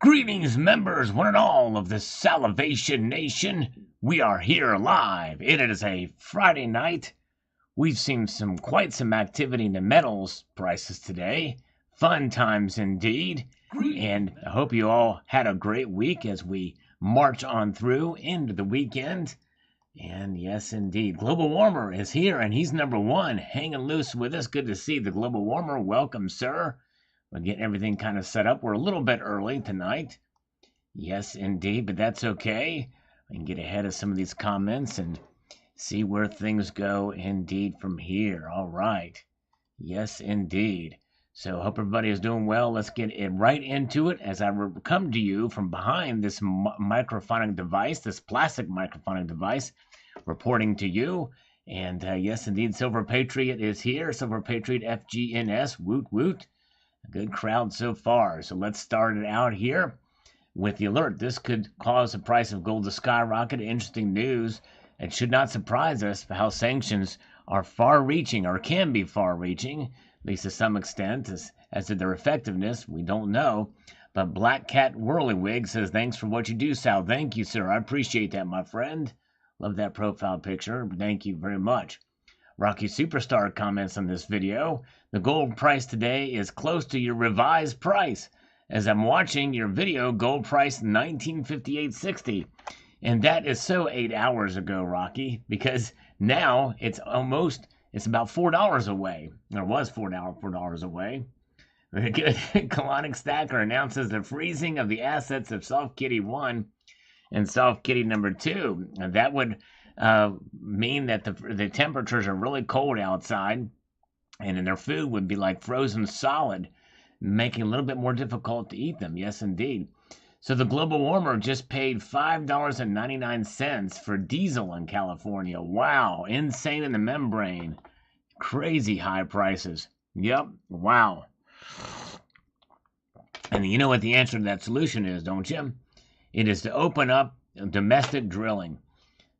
Greetings, members, one and all of the Salivation Nation. We are here live. It is a Friday night. We've seen quite some activity in the metals prices today. Fun times indeed. And I hope you all had a great week as we march on through into the weekend. And yes, indeed, Global Warmer is here, and he's number one, hanging loose with us. Good to see the Global Warmer. Welcome, sir. We're getting everything kind of set up. We're a little bit early tonight. Yes, indeed, but that's okay. I can get ahead of some of these comments and see where things go indeed from here. All right. Yes, indeed. So hope everybody is doing well. Let's get right into it as I come to you from behind this microphonic device, this plastic microphonic device, reporting to you. And yes, indeed, Silver Patriot is here. Silver Patriot FGNS, woot woot. A good crowd so far. So let's start it out here with the alert. This could cause the price of gold to skyrocket. Interesting news. It should not surprise us how sanctions are far-reaching, or can be far-reaching, at least to some extent. As to their effectiveness, we don't know. But Black Cat Whirlywig says, thanks for what you do, Sal. Thank you, sir. I appreciate that, my friend. Love that profile picture. Thank you very much. Rocky Superstar comments on this video. The gold price today is close to your revised price. As I'm watching your video, gold price 1958.60. And that is so 8 hours ago, Rocky, because now it's about $4 away. Or was $4 away. Very good. Colonic Stacker announces the freezing of the assets of Soft Kitty 1 and Soft Kitty number 2. And that would mean that the temperatures are really cold outside, and then their food would be like frozen solid, making it a little bit more difficult to eat them. Yes, indeed. So the Global Warmer just paid $5.99 for diesel in California. Wow, insane in the membrane. Crazy high prices. Yep, wow. And you know what the answer to that solution is, don't you? It is to open up domestic drilling.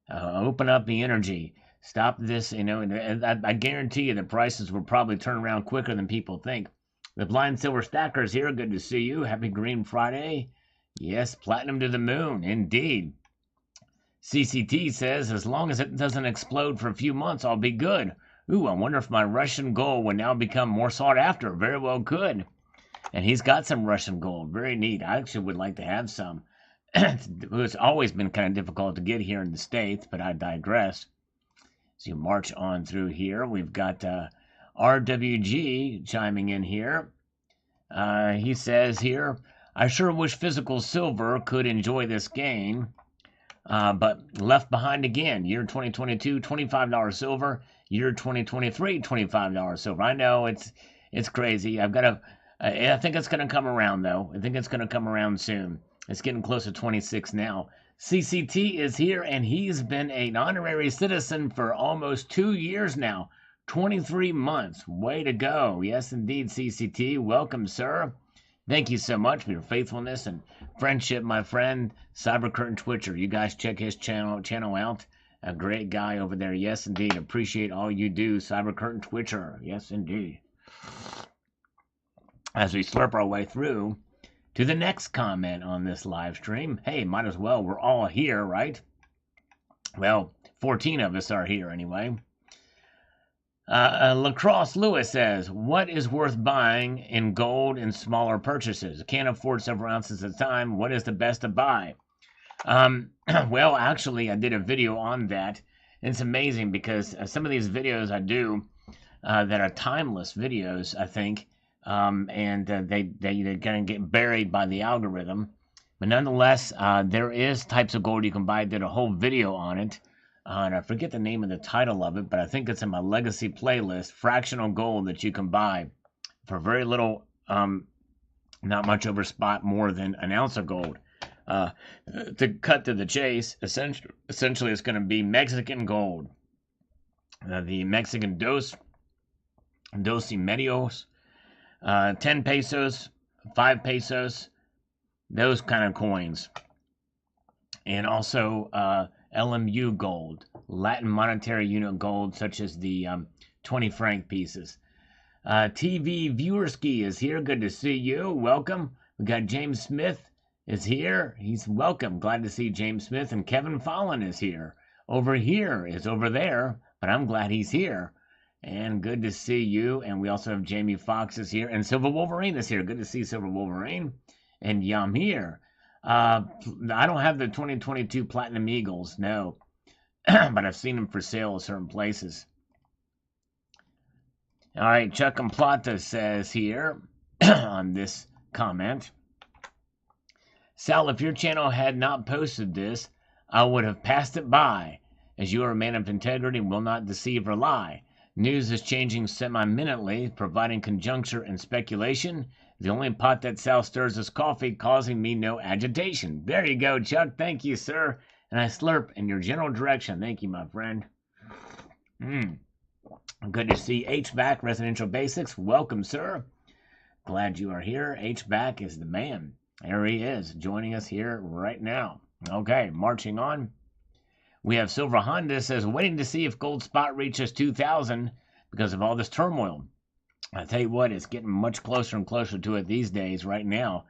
Open up the energy. Stop this, and I guarantee you the prices will probably turn around quicker than people think. The Blind Silver Stacker is here. Good to see you. Happy Green Friday. Yes, platinum to the moon. Indeed. CCT says, as long as it doesn't explode for a few months, I'll be good. Ooh, I wonder if my Russian gold would now become more sought after. Very well could. And he's got some Russian gold. Very neat. I actually would like to have some. It's always been kind of difficult to get here in the States, but I digress. So you march on through here. We've got RWG chiming in here. He says here, I sure wish physical silver could enjoy this gain, but left behind again. Year 2022, $25 silver. Year 2023, $25 silver. I know it's crazy. I think it's going to come around, though. I think it's going to come around soon. It's getting close to 26 now. CCT is here, and he's been an honorary citizen for almost 2 years now. 23 months. Way to go. Yes, indeed, CCT. Welcome, sir. Thank you so much for your faithfulness and friendship, my friend, Cyber Curtain Twitcher. You guys check his channel out. A great guy over there. Yes, indeed. Appreciate all you do, Cyber Curtain Twitcher. Yes, indeed. As we slurp our way through to the next comment on this live stream. Hey, might as well. We're all here, right? Well, 14 of us are here anyway. Lacrosse Lewis says, what is worth buying in gold in smaller purchases? Can't afford several ounces at a time. What is the best to buy? Well, actually, I did a video on that. It's amazing because some of these videos I do that are timeless videos, I think, and they're going to get buried by the algorithm. But nonetheless, there is types of gold you can buy. I did a whole video on it. And I forget the name of the title of it, but I think it's in my legacy playlist, fractional gold that you can buy for very little, not much over spot, more than an ounce of gold. To cut to the chase, essentially it's going to be Mexican gold. The Mexican Dos y Medios, 10 pesos, 5 pesos, those kind of coins. And also LMU gold, Latin monetary unit gold, such as the 20 franc pieces. TV Viewerski is here. Good to see you. Welcome. We got James Smith is here. He's welcome. Glad to see James Smith, and Kevin Fallon is here. Over here is over there, but I'm glad he's here. And good to see you. And we also have Jamie Foxx is here, and Silver Wolverine is here. Good to see Silver Wolverine. And Yum here. I don't have the 2022 Platinum Eagles, no. But I've seen them for sale at certain places. All right, Chuck and Plata says here on this comment, Sal, if your channel had not posted this, I would have passed it by, as you are a man of integrity and will not deceive or lie. News is changing semi-minutely, providing conjecture and speculation. The only pot that Sal stirs is coffee, causing me no agitation. There you go, Chuck. Thank you, sir. And I slurp in your general direction. Thank you, my friend. Good to see HVAC Residential Basics. Welcome, sir. Glad you are here. HVAC is the man. There he is, joining us here right now. Okay, marching on. We have Silver Honda says, waiting to see if gold spot reaches 2,000 because of all this turmoil. I tell you what, it's getting much closer and closer to it these days right now.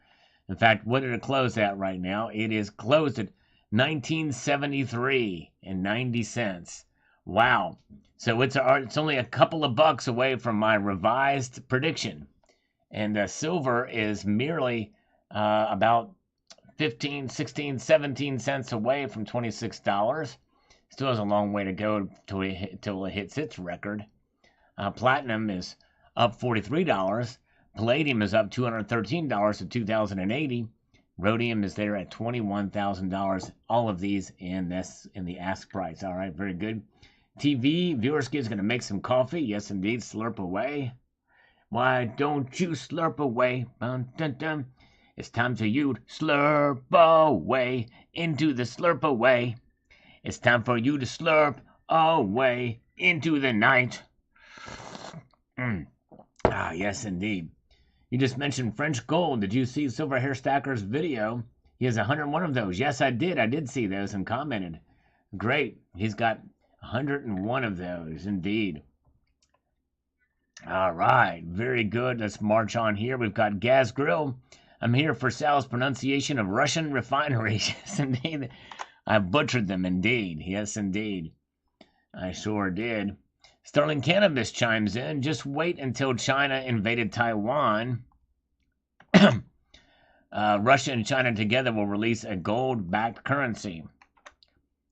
In fact, what did it close at right now? It is closed at 1973 and 90 cents. Wow. So it's only a couple of bucks away from my revised prediction. And silver is merely about 15, 16, 17 cents away from $26. Still has a long way to go till it hits its record. Platinum is up $43. Palladium is up $213 to 2,080. Rhodium is there at $21,000. All of these in the ask price. All right, very good. TV, Viewerski is going to make some coffee. Yes, indeed. Slurp away. Why don't you slurp away? Dun, dun, dun. It's time for you to slurp away into the slurp away. It's time for you to slurp away into the night. Yes, indeed. You just mentioned French gold. Did you see Silver Hair Stacker's video? He has 101 of those. Yes, I did. I did see those and commented. Great. He's got 101 of those, indeed. All right. Very good. Let's march on here. We've got Gaz Grill. I'm here for Sal's pronunciation of Russian refineries. Yes, indeed. I butchered them, indeed. Yes, indeed. I sure did. Sterling Cannabis chimes in. Just wait until China invaded Taiwan. Russia and China together will release a gold-backed currency.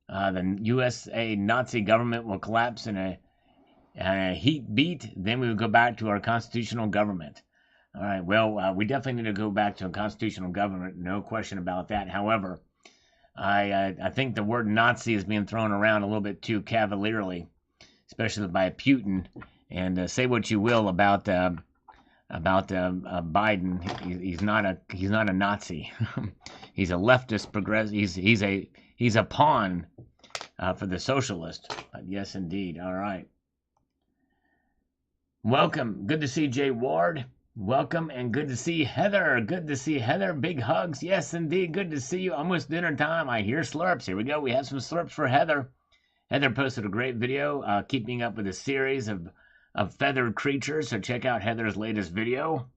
The USA Nazi government will collapse in a heat beat. Then we will go back to our constitutional government. All right, well, we definitely need to go back to a constitutional government. No question about that. However, I think the word Nazi is being thrown around a little bit too cavalierly, especially by Putin. And say what you will about Biden, he's not a Nazi. He's a leftist progressive. He's a pawn for the socialist. Yes, indeed. All right. Welcome. Good to see Jay Ward. Welcome, and good to see Heather. Good to see Heather. Big hugs. Yes, indeed. Good to see you. Almost dinner time. I hear slurps. Here we go. We have some slurps for Heather. Heather posted a great video keeping up with a series of feathered creatures. So check out Heather's latest video.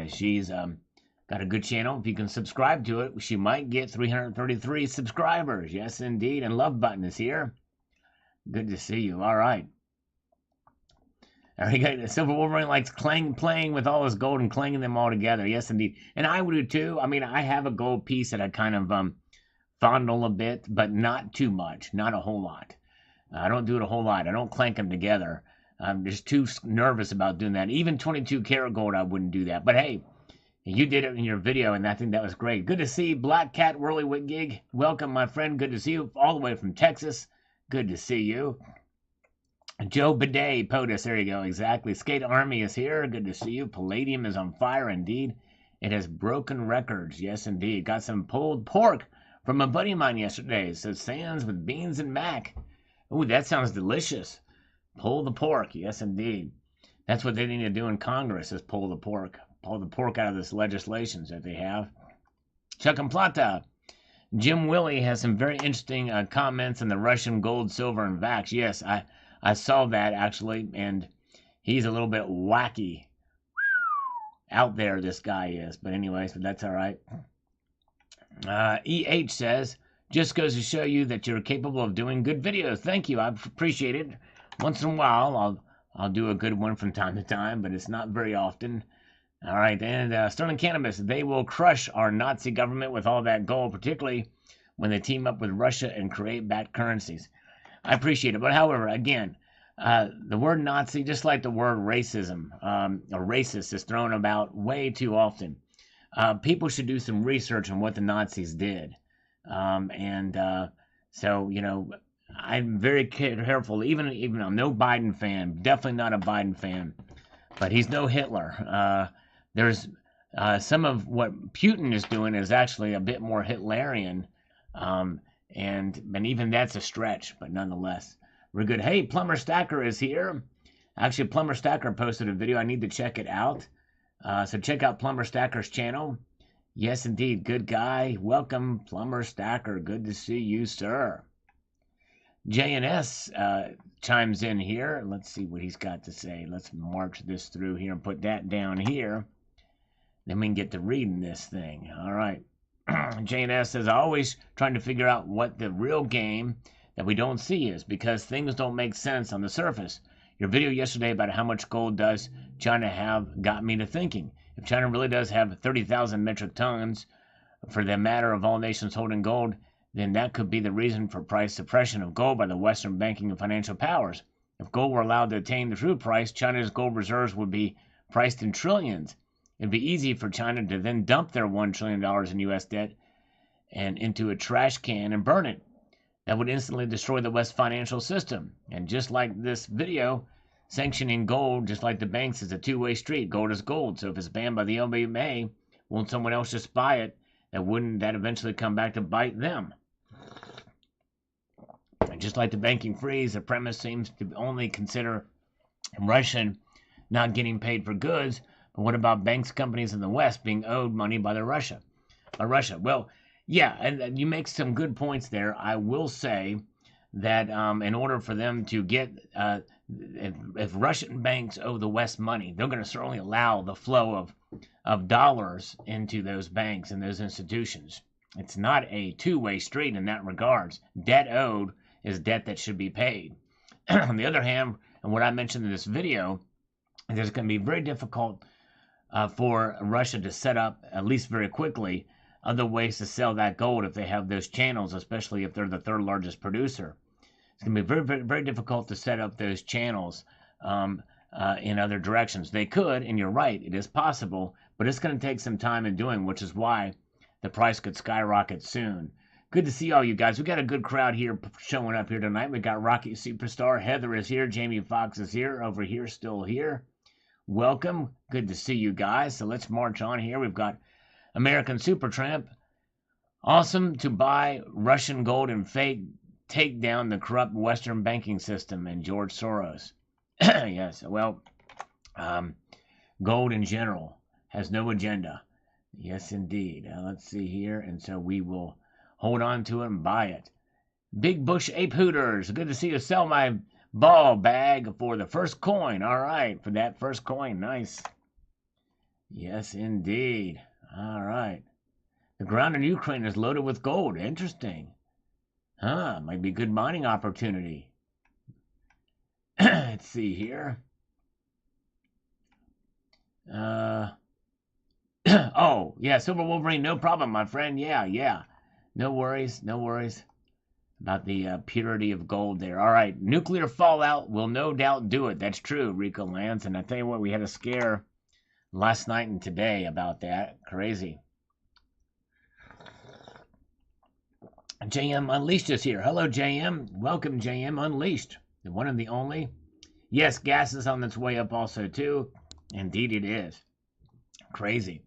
She's got a good channel. If you can subscribe to it, she might get 333 subscribers. Yes, indeed. And love button is here. Good to see you. All right. All right, Silver Wolverine likes playing with all his gold and clanging them all together. Yes, indeed. And I would do too. I mean, I have a gold piece that I kind of fondle a bit, but not too much. Not a whole lot. I don't do it a whole lot. I don't clank them together. I'm just too nervous about doing that. Even 22 karat gold, I wouldn't do that. But hey, you did it in your video, and I think that was great. Good to see Black Cat Whirlywig Gig. Welcome, my friend. Good to see you all the way from Texas. Good to see you. Joe Bidet, POTUS, there you go, exactly. Skate Army is here, good to see you. Palladium is on fire, indeed. It has broken records, yes, indeed. Got some pulled pork from a buddy of mine yesterday. It says Sands with beans and mac. Ooh, that sounds delicious. Pull the pork, yes, indeed. That's what they need to do in Congress, is pull the pork. Pull the pork out of this legislation that they have. Chuck and Plata. Jim Willie has some very interesting comments on the Russian gold, silver, and VAX. Yes, I saw that, actually, and he's a little bit wacky. out there this guy is. But anyways, but that's all right. EH says, just goes to show you that you're capable of doing good videos. Thank you. I appreciate it. Once in a while, I'll do a good one from time to time, but it's not very often. All right, and Sterling Cannabis, they will crush our Nazi government with all that gold, particularly when they team up with Russia and create bad currencies. I appreciate it, but however, again, the word Nazi, just like the word racism or racist, is thrown about way too often. People should do some research on what the Nazis did. So, you know, I'm very careful, even I'm no Biden fan, definitely not a Biden fan, but he's no Hitler. There's some of what Putin is doing is actually a bit more Hitlerian, and even that's a stretch, but nonetheless, we're good. Hey, Plumber Stacker is here. Actually, Plumber Stacker posted a video. I need to check it out. So check out Plumber Stacker's channel. Yes, indeed. Good guy. Welcome, Plumber Stacker. Good to see you, sir. JNS chimes in here. Let's see what he's got to say. Let's march this through here and put that down here. Then we can get to reading this thing. All right. JNS says, I always trying to figure out what the real game that we don't see is because things don't make sense on the surface. Your video yesterday about how much gold does China have got me to thinking. If China really does have 30,000 metric tons for the matter of all nations holding gold, then that could be the reason for price suppression of gold by the Western banking and financial powers. If gold were allowed to attain the true price, China's gold reserves would be priced in trillions. It'd be easy for China to then dump their $1 trillion in U.S. debt and into a trash can and burn it. That would instantly destroy the West financial system. And just like this video, sanctioning gold, just like the banks, is a two-way street. Gold is gold. So if it's banned by the LBMA, won't someone else just buy it? And wouldn't that eventually come back to bite them? And just like the banking freeze, the premise seems to only consider Russian not getting paid for goods. But what about banks, companies in the West being owed money by Russia? Well, yeah, and you make some good points there. I will say that in order for them to get, if Russian banks owe the West money, they're going to certainly allow the flow of dollars into those banks and those institutions. It's not a two-way street in that regards. Debt owed is debt that should be paid. On the other hand, and what I mentioned in this video, it's going to be very difficult for Russia to set up, at least very quickly, other ways to sell that gold if they have those channels, especially if they're the third largest producer. It's going to be very, very, very difficult to set up those channels in other directions. They could, and you're right, it is possible, but it's going to take some time in doing, which is why the price could skyrocket soon. Good to see all you guys. We got a good crowd here showing up here tonight. We got Rocky Superstar. Heather is here. Jamie Foxx is here. Over here, still here. Welcome. Good to see you guys. So let's march on here. We've got American Supertramp. Awesome to buy Russian gold and fake take down the corrupt Western banking system and George Soros. Yes, well, gold in general has no agenda. Yes, indeed. Let's see here. And so we will hold on to it and buy it. Big Bush Ape Hooters. Good to see you. Sell my ball bag for the first coin. All right, for that first coin. Nice. Yes, indeed. All right. The ground in Ukraine is loaded with gold. Interesting. Might be a good mining opportunity. Let's see here. Oh, yeah, Silver Wolverine, no problem, my friend. Yeah. No worries about the purity of gold there. All right, nuclear fallout will no doubt do it. That's true, Rico Lance. And I tell you what, we had a scare last night and today about that. Crazy. JM Unleashed is here. Hello, JM. Welcome, JM Unleashed. The one and the only. Yes, gas is on its way up also, too. Indeed it is. Crazy.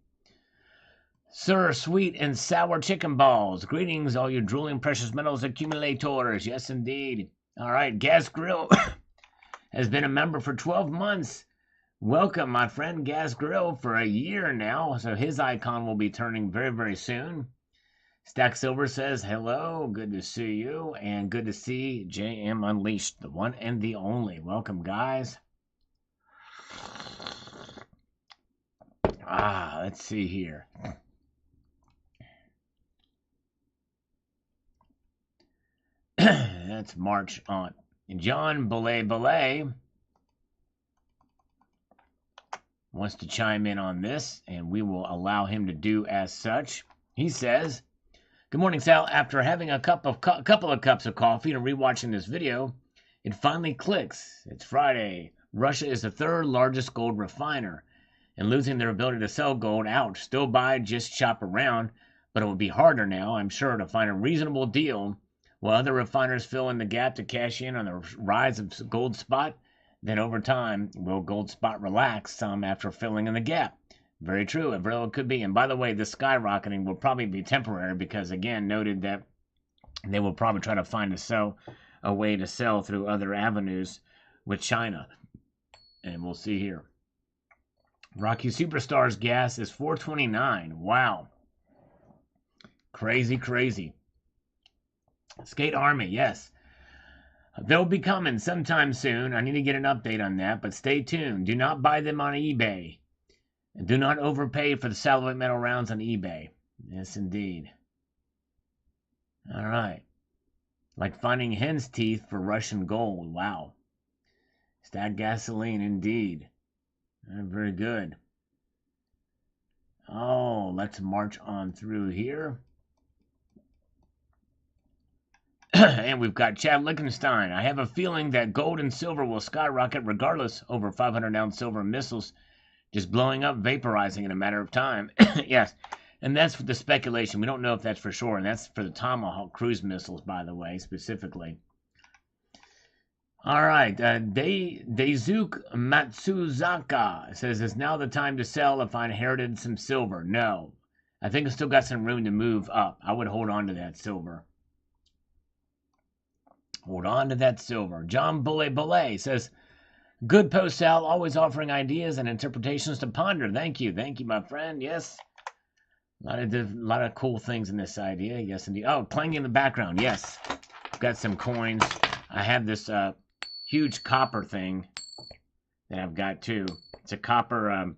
Sir, sweet and sour chicken balls. Greetings, all you drooling precious metals accumulators. Yes, indeed. All right, Gas Grill has been a member for 12 months. Welcome, my friend Gas Grill, for a year now. So his icon will be turning very, very soon. Stack Silver says, hello, good to see you, and good to see JM Unleashed, the one and the only. Welcome, guys. Let's see here. That's March on. John Belay wants to chime in on this, and we will allow him to do as such. He says, "Good morning, Sal. After having a couple of cups of coffee and rewatching this video, it finally clicks. It's Friday. Russia is the third largest gold refiner, and losing their ability to sell gold. Ouch. Still buy, just shop around, but it will be harder now, I'm sure, to find a reasonable deal while other refiners fill in the gap to cash in on the rise of gold spot. Then over time, will gold spot relax some after filling in the gap?" Very true. It very well could be. And by the way, this skyrocketing will probably be temporary because, again, noted that they will probably try to find a way to sell through other avenues with China. And we'll see here. Rocky Superstars gas is $4.29. Wow. Crazy, crazy. Skate Army, yes. They'll be coming sometime soon. I need to get an update on that, but stay tuned. Do not buy them on eBay. And do not overpay for the Salivate Metal rounds on eBay. Yes, indeed. All right. Like finding hen's teeth for Russian gold. Wow. Stat gasoline, indeed. Very good. Oh, let's march on through here. And we've got Chad Lichtenstein. I have a feeling that gold and silver will skyrocket regardless. Over 500-ounce silver missiles just blowing up, vaporizing in a matter of time. Yes, and that's the speculation. We don't know if that's for sure, and that's for the Tomahawk cruise missiles, by the way, specifically. All right, Deizuke Matsuzaka says, "Is now the time to sell if I inherited some silver?" No. I think I still got some room to move up. I would hold on to that silver. Hold on to that silver. John Bullet says, "Good post, Sal. Always offering ideas and interpretations to ponder." Thank you. Thank you, my friend. Yes. A lot of cool things in this idea. Yes, indeed. Oh, clanging in the background. Yes. Got some coins. I have this huge copper thing that I've got, too. It's a copper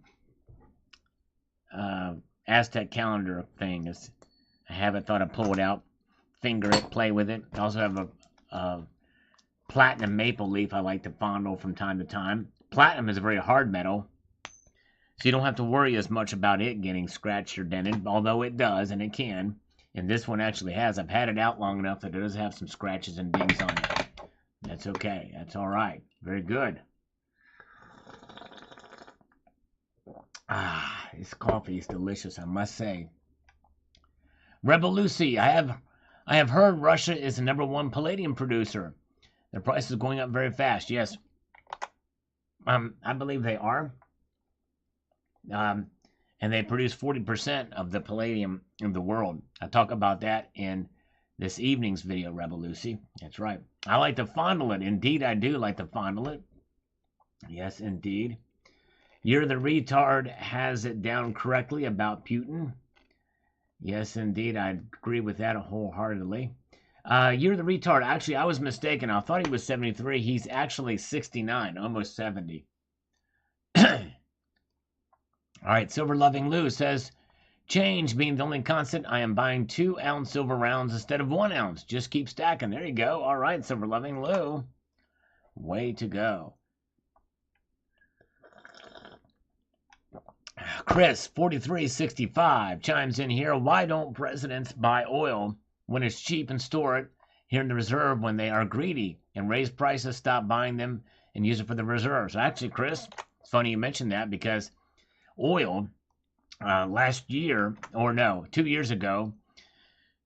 Aztec calendar thing. I have it. Thought I'd pull it out, finger it, play with it. I also have a platinum maple leaf I like to fondle from time to time. Platinum is a very hard metal, so you don't have to worry as much about it getting scratched or dented, although it does, and it can. And this one actually has. I've had it out long enough that it does have some scratches and dings on it. That's okay. That's all right. Very good. This coffee is delicious, I must say. Rebel Lucy, I have heard Russia is the #1 palladium producer. Their price is going up very fast. Yes. I believe they are. And they produce 40% of the palladium in the world. I talk about that in this evening's video, Rebel Lucy. That's right. I like to fondle it. Indeed, I do like to fondle it. Yes, indeed. You're the retard has it down correctly about Putin. Yes, indeed. I agree with that wholeheartedly. You're the retard. Actually, I was mistaken. I thought he was 73. He's actually 69, almost 70. All right, Silver Loving Lou says, "Change being the only constant, I am buying 2-ounce silver rounds instead of 1 ounce. Just keep stacking." There you go. All right, Silver Loving Lou. Way to go. Chris, 4365, chimes in here. "Why don't presidents buy oil when it's cheap and store it here in the reserve when they are greedy and raise prices, stop buying them and use it for the reserves?" Actually, Chris, it's funny you mentioned that because oil last year, or no, 2 years ago,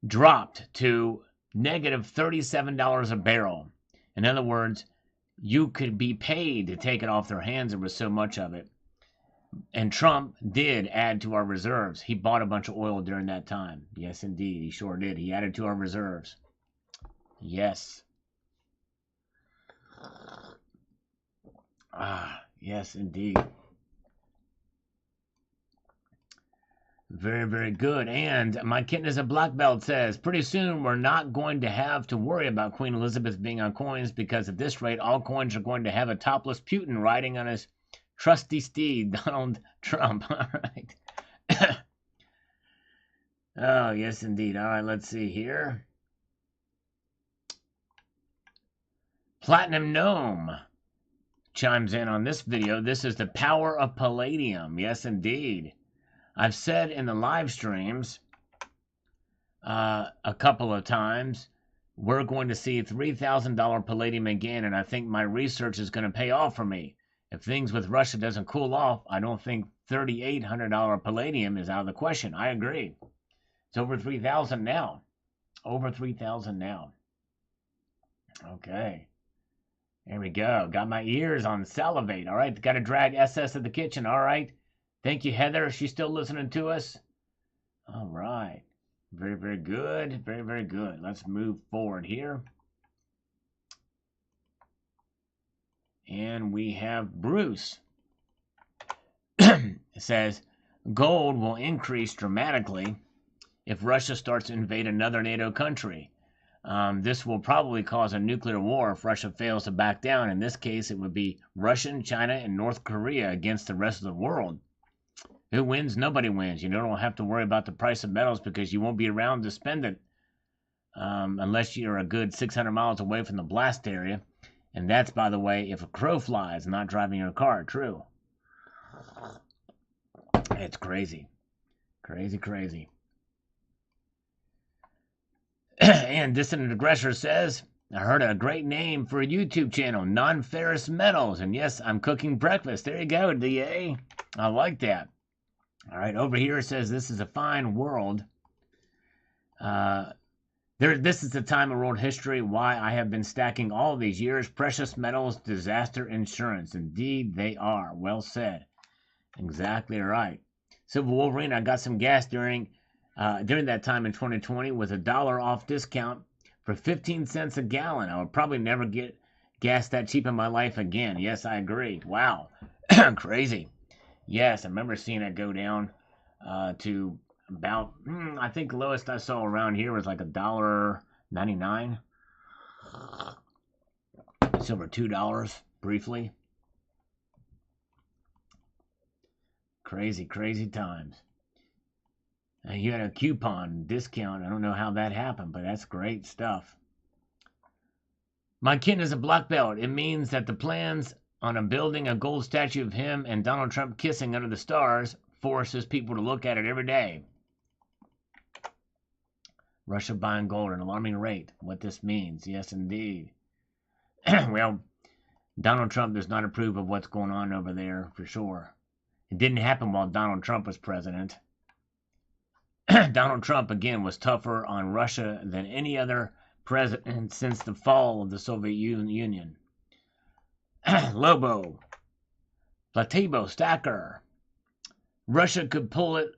dropped to negative $37 a barrel. In other words, you could be paid to take it off their hands. There was so much of it. And Trump did add to our reserves. He bought a bunch of oil during that time. Yes, indeed. He sure did. He added to our reserves. Yes. Yes, indeed. Very, very good. And my kitten is a black belt says, "Pretty soon we're not going to have to worry about Queen Elizabeth being on coins because at this rate all coins are going to have a topless Putin riding on his Trusty Steed, Donald Trump. All right. Oh, yes, indeed. All right, let's see here. Platinum Gnome chimes in on this video. This is the power of palladium. Yes, indeed. I've said in the live streams a couple of times, we're going to see $3,000 palladium again, and I think my research is going to pay off for me. If things with Russia doesn't cool off, I don't think $3,800 palladium is out of the question. I agree. It's over 3,000 now. Over 3,000 now. Okay. There we go. Got my ears on Salivate. All right. Got to drag SS at the kitchen. All right. Thank you, Heather. She's still listening to us. All right. Very, very good. Very, very good. Let's move forward here. And we have Bruce. It says, gold will increase dramatically if Russia starts to invade another NATO country. This will probably cause a nuclear war if Russia fails to back down. In this case, it would be Russia, China, and North Korea against the rest of the world. Who wins? Nobody wins. You don't have to worry about the price of metals because you won't be around to spend it unless you're a good 600 miles away from the blast area. And that's, by the way, if a crow flies, not driving your car. True. It's crazy. Crazy, crazy. And Dissident Aggressor says, I heard a great name for a YouTube channel, Non-Ferrous Metals. And yes, I'm cooking breakfast. There you go, DA. I like that. All right, over here it says, this is a fine world. This is the time of world history why I have been stacking all these years. Precious metals, disaster insurance. Indeed, they are. Well said. Exactly right. Silver Wolverine, I got some gas during that time in 2020 with $1 off discount for 15 cents a gallon. I would probably never get gas that cheap in my life again. Yes, I agree. Wow. Crazy. Yes, I remember seeing it go down to about, I think the lowest I saw around here was like $1.99. It's over $2 briefly. Crazy, crazy times. You had a coupon discount. I don't know how that happened, but that's great stuff. My kin is a black belt. It means that the plans on building a gold statue of him and Donald Trump kissing under the stars forces people to look at it every day. Russia buying gold at an alarming rate. What this means. Yes, indeed. Well, Donald Trump does not approve of what's going on over there, for sure. It didn't happen while Donald Trump was president. Donald Trump, again, was tougher on Russia than any other president since the fall of the Soviet Union. Lobo. Platibo Stacker. Russia could pull it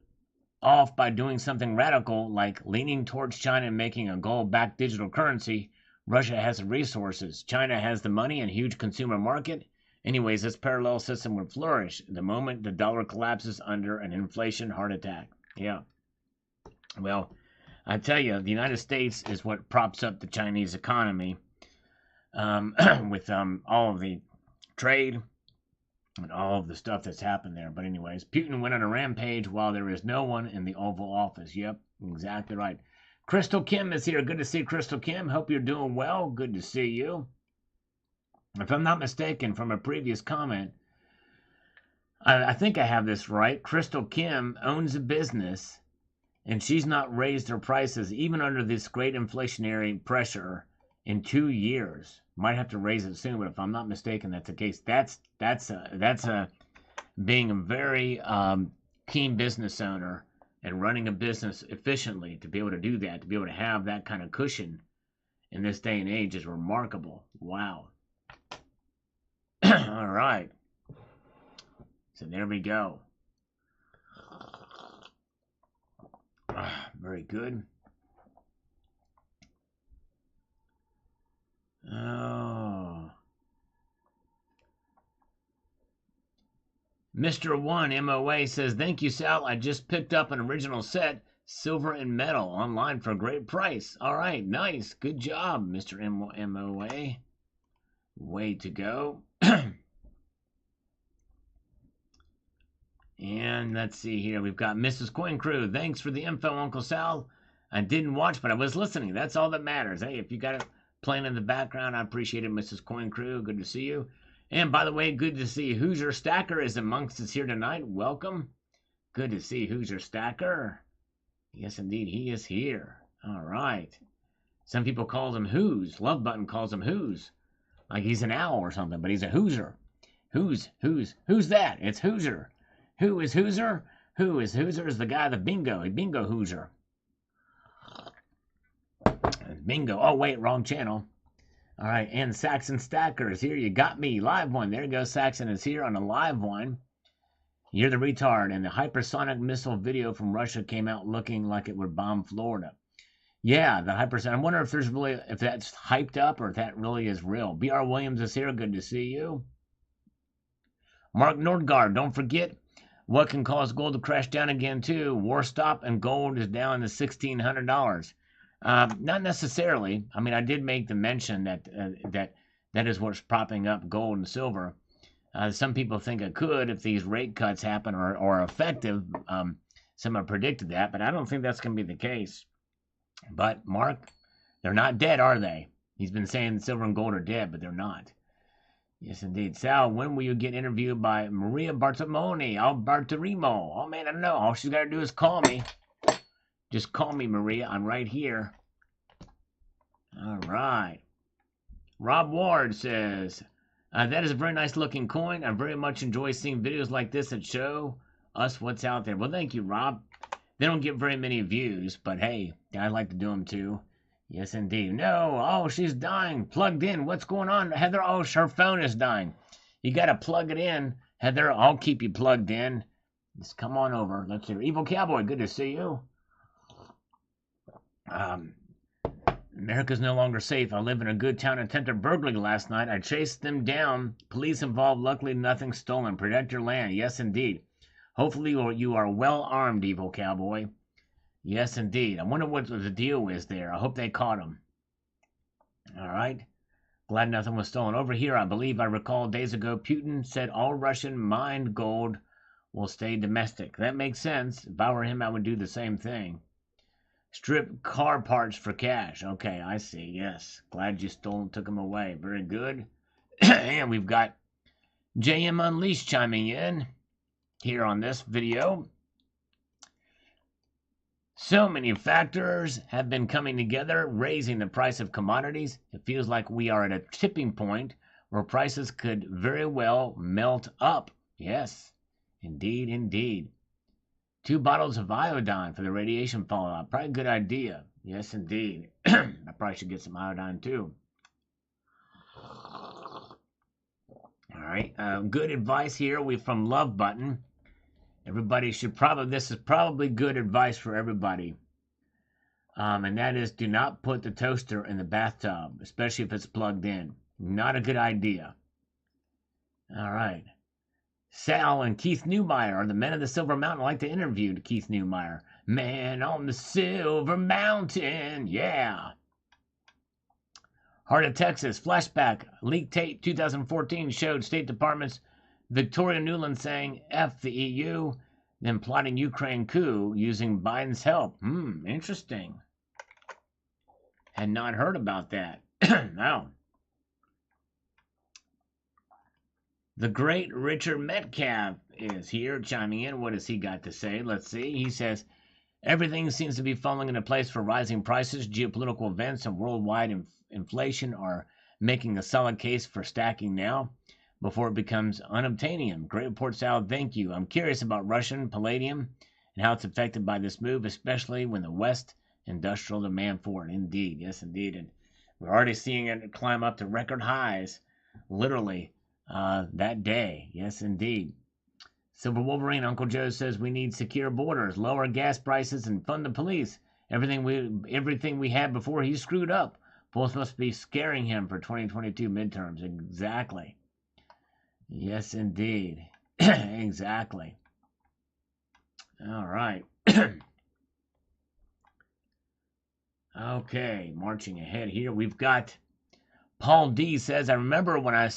off by doing something radical like leaning towards China and making a gold-backed digital currency. Russia has the resources. China has the money and huge consumer market. Anyways, this parallel system would flourish the moment the dollar collapses under an inflation heart attack. Yeah. Well, I tell you, the United States is what props up the Chinese economy with all of the trade and all of the stuff that's happened there. But anyways, Putin went on a rampage while there is no one in the Oval Office. Yep, exactly right. Crystal Kim is here. Good to see Crystal Kim. Hope you're doing well. Good to see you. If I'm not mistaken, from a previous comment, I think I have this right. Crystal Kim owns a business, and she's not raised her prices even under this great inflationary pressure in 2 years. Might have to raise it soon, but if I'm not mistaken, that's the case. That's being a very keen business owner and running a business efficiently. To be able to do that, to be able to have that kind of cushion in this day and age is remarkable. Wow. All right. So there we go. Very good. Oh. Mr. 1 MOA says, thank you, Sal. I just picked up an original set, silver and metal, online for a great price. All right, nice. Good job, Mr. MOA. Way to go. And let's see here. We've got Mrs. Coin Crew. Thanks for the info, Uncle Sal. I didn't watch, but I was listening. That's all that matters. Hey, if you got it playing in the background, I appreciate it, Mrs. Coin Crew. Good to see you. And by the way, good to see Hoosier Stacker is amongst us here tonight. Welcome. Good to see Hoosier Stacker. Yes, indeed, he is here. All right. Some people call him Who's. Love Button calls him Who's. Like he's an owl or something, but he's a Hoosier. Who's that? It's Hoosier. Who is Hoosier? Who is Hoosier is the guy, the bingo. A bingo Hoosier. Bingo. Oh, wait, wrong channel. All right, and Saxon Stacker is here. You got me. Live one. There you go. Saxon is here on a live one. You're the retard. And the hypersonic missile video from Russia came out looking like it would bomb Florida. Yeah, the hypersonic. I wonder if there's really, if that's hyped up or if that really is real. B.R. Williams is here. Good to see you. Mark Nordgaard, don't forget what can cause gold to crash down again too. War stop and gold is down to $1,600. Not necessarily. I mean, I did make the mention that that is what's propping up gold and silver. Some people think it could if these rate cuts happen or are effective. Some have predicted that, but I don't think that's going to be the case. But Mark, they're not dead, are they? He's been saying silver and gold are dead, but they're not. Yes, indeed. Sal, when will you get interviewed by Maria Bartimoni? Bartirimo. Oh, man, I don't know. All she's got to do is call me. Just call me, Maria. I'm right here. All right. Rob Ward says, that is a very nice looking coin. I very much enjoy seeing videos like this that show us what's out there. Well, thank you, Rob. They don't get very many views, but hey, I like to do them too. Yes, indeed. No, oh, she's dying. Plugged in. What's going on? Heather, oh, her phone is dying. You got to plug it in. Heather, I'll keep you plugged in. Just come on over. Let's hear. Evil Cowboy, good to see you. America's no longer safe. I live in a good town and attempted burglary last night. I chased them down. Police involved. Luckily, nothing stolen. Protect your land. Yes, indeed. Hopefully, you are well armed, Evil Cowboy. Yes, indeed. I wonder what the deal is there. I hope they caught him. All right. Glad nothing was stolen. Over here, I believe I recall days ago, Putin said all Russian mined gold will stay domestic. That makes sense. If I were him, I would do the same thing. Strip car parts for cash. Okay, I see. Yes. Glad you took them away. Very good. And we've got JM Unleashed chiming in here on this video. So many factors have been coming together, raising the price of commodities. It feels like we are at a tipping point where prices could very well melt up. Yes, indeed, indeed. 2 bottles of iodine for the radiation fallout. Probably a good idea. Yes, indeed. I probably should get some iodine too. All right. Good advice here. We're from Love Button. Everybody should probably, this is probably good advice for everybody. And that is, do not put the toaster in the bathtub, especially if it's plugged in. Not a good idea. All right. Sal and Keith Newmeyer are the men of the Silver Mountain. I'd like to interview Keith Newmeyer. Man on the Silver Mountain. Yeah. Heart of Texas. Flashback. Leaked tape 2014 showed State Department's Victoria Nuland saying F the EU, then plotting Ukraine coup using Biden's help. Interesting. Had not heard about that. No. The great Richard Metcalf is here chiming in. What has he got to say? Let's see. He says, everything seems to be falling into place for rising prices. Geopolitical events and worldwide inflation are making a solid case for stacking now before it becomes unobtainium. Great report, Sal. Thank you. I'm curious about Russian palladium and how it's affected by this move, especially when the West industrial demand for it. Indeed. Yes, indeed. And we're already seeing it climb up to record highs, literally, that day. Yes, indeed. Silver Wolverine, Uncle Joe says we need secure borders, lower gas prices, and fund the police. Everything we had before he screwed up. Both must be scaring him for 2022 midterms. Exactly. Yes, indeed. Exactly. All right. Okay, marching ahead here. We've got Paul D says, I remember when I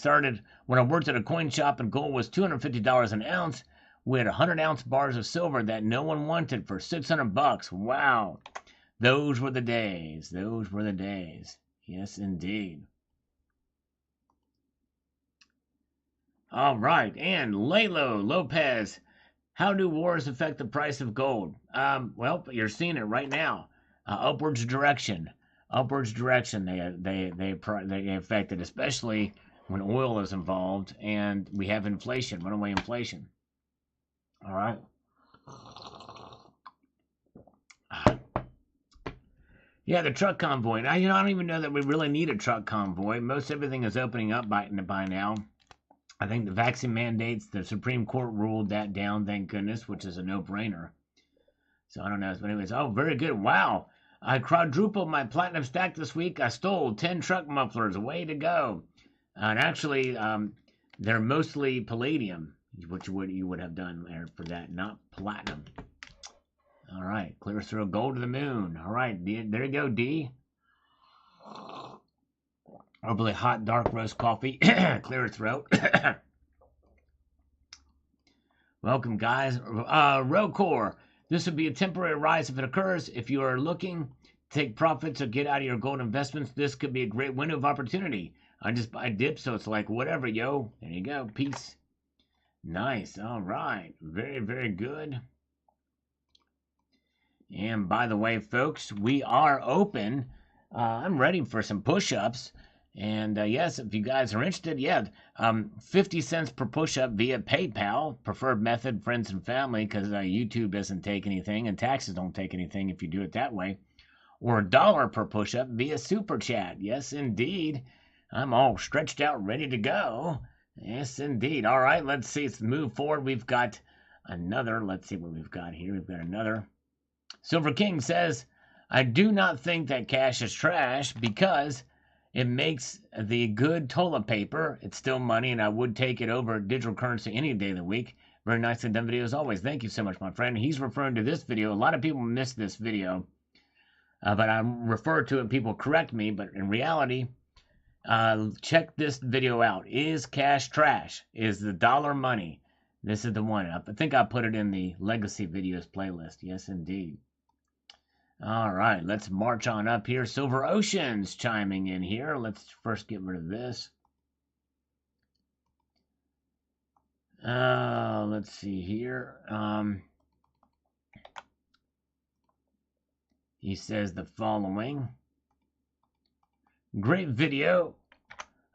worked at a coin shop and gold was $250 an ounce. We had 100-ounce bars of silver that no one wanted for $600. Wow. Those were the days. Those were the days. Yes, indeed. All right. And Lalo Lopez. How do wars affect the price of gold? Well, you're seeing it right now. Upwards direction. Upwards direction. They affect it, especially when oil is involved and we have inflation, runaway inflation. All right. Yeah, the truck convoy. I don't even know that we really need a truck convoy. Most everything is opening up by now. I think the vaccine mandates, the Supreme Court ruled that down, thank goodness, which is a no-brainer. So I don't know. But anyways, oh, very good. Wow. I quadrupled my platinum stack this week. I stole 10 truck mufflers. Way to go. And actually, they're mostly palladium, which you would have done there for that, not platinum. All right. Clear through gold to the moon. All right. There you go, D. Overly hot, dark roast coffee. Clear throat. Welcome, guys. Rocore. This would be a temporary rise if it occurs. If you are looking to take profits or get out of your gold investments, this could be a great window of opportunity. I just buy dip, so it's like whatever, yo. There you go. Peace. Nice. All right. Very, very good. And by the way, folks, we are open. I'm ready for some push-ups. And yes, if you guys are interested, 50 cents per push-up via PayPal, preferred method, friends and family, because YouTube doesn't take anything and taxes don't take anything if you do it that way. Or $1 per push-up via Super Chat. Yes, indeed. I'm all stretched out, ready to go. Yes, indeed. All right, let's see. Let's move forward. We've got another. Let's see what we've got here. We've got another. Silver King says, I do not think that cash is trash because it makes the good toilet paper. It's still money, and I would take it over digital currency any day of the week. Very nicely done video as always. Thank you so much, my friend. He's referring to this video. A lot of people miss this video, but I refer to it. People correct me, but in reality, check this video out. Is cash trash? Is the dollar money? This is the one. I think I put it in the legacy videos playlist. Yes, indeed. All right, let's march on up here. Silver Ocean's chiming in here. Let's first get rid of this. Let's see here. He says the following. Great video.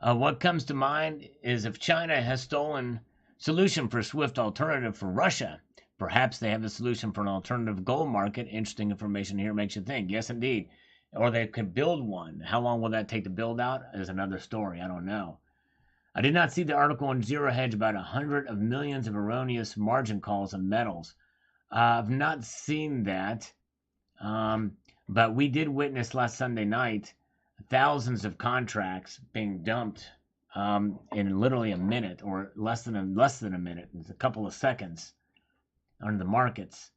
What comes to mind is if China has stolen solution for SWIFT alternative for Russia, perhaps they have a solution for an alternative gold market. Interesting information here, makes you think. Yes, indeed. Or they could build one. How long will that take to build out is another story. I don't know. I did not see the article on Zero Hedge about 100 of millions of erroneous margin calls on metals. I've not seen that. But we did witness last Sunday night thousands of contracts being dumped in literally a minute or less than a minute. It's a couple of seconds on the markets.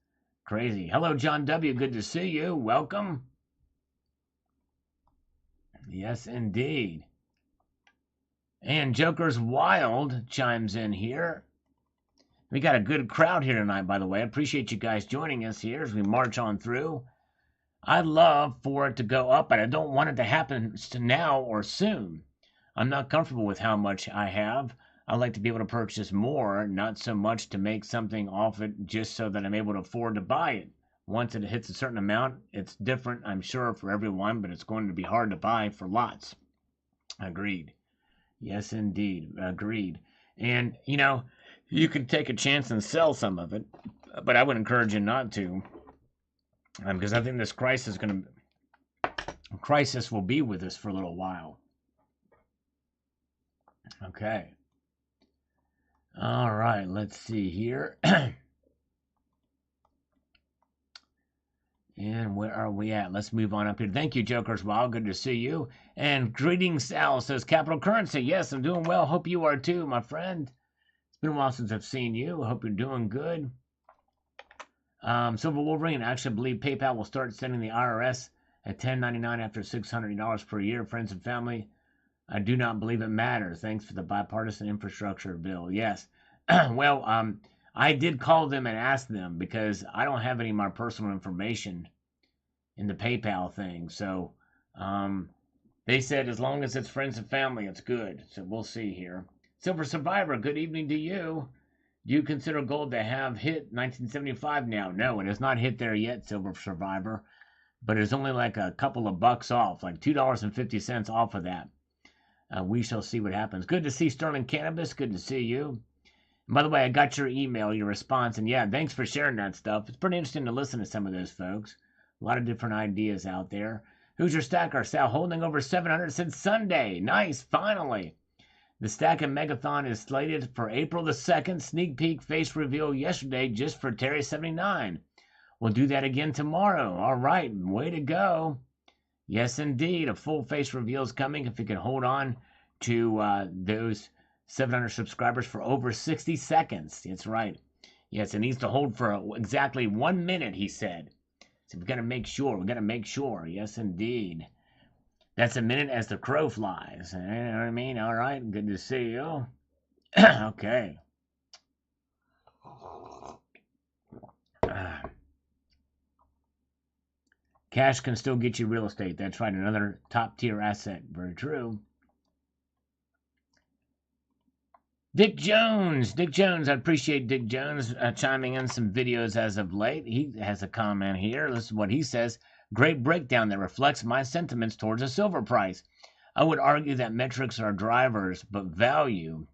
Crazy. Hello, John W. Good to see you. Welcome. Yes, indeed. And Joker's Wild chimes in here. We got a good crowd here tonight, by the way. I appreciate you guys joining us here as we march on through. I'd love for it to go up, but I don't want it to happen now or soon. I'm not comfortable with how much I have. I'd like to be able to purchase more, not so much to make something off it just so that I'm able to afford to buy it. Once it hits a certain amount, it's different, I'm sure, for everyone, but it's going to be hard to buy for lots. Agreed. Yes, indeed. Agreed. And, you could take a chance and sell some of it, but I would encourage you not to. Because I think this crisis will be with us for a little while. Okay. All right, let's see here. And where are we at? Let's move on up here. Thank you, Joker's Wild. Good to see you. And greetings, Sal says Capital Currency. Yes, I'm doing well. Hope you are too, my friend. It's been a while since I've seen you. I hope you're doing good. Silver Wolverine, I actually believe PayPal will start sending the IRS at $10.99 after $600 per year. Friends and family, I do not believe it matters. Thanks for the bipartisan infrastructure bill. Yes. Well, I did call them and ask them because I don't have any of my personal information in the PayPal thing. So they said as long as it's friends and family, it's good. So we'll see here. Silver Survivor, good evening to you. Do you consider gold to have hit 1975 now? No, it has not hit there yet, Silver Survivor. But it's only like a couple of bucks off, like $2.50 off of that. We shall see what happens. Good to see Sterling Cannabis. Good to see you. And by the way, I got your email, your response, and yeah, thanks for sharing that stuff. It's pretty interesting to listen to some of those folks. A lot of different ideas out there. Who's your stacker? Sal holding over 700 since Sunday. Nice, finally. The stack and Megathon is slated for April the 2nd. Sneak peek face reveal yesterday just for Terry 79. We'll do that again tomorrow. All right, way to go. Yes, indeed. A full face reveal is coming if you can hold on to those 700 subscribers for over 60 seconds. That's right. Yes, it needs to hold for exactly 1 minute, he said. So we've got to make sure. We've got to make sure. Yes, indeed. That's a minute as the crow flies. You know what I mean? All right. Good to see you. Okay. Cash can still get you real estate. That's right. Another top tier asset. Very true. Dick Jones. Dick Jones. I appreciate Dick Jones chiming in some videos as of late. He has a comment here. This is what he says. Great breakdown that reflects my sentiments towards the silver price. I would argue that metrics are drivers, but value,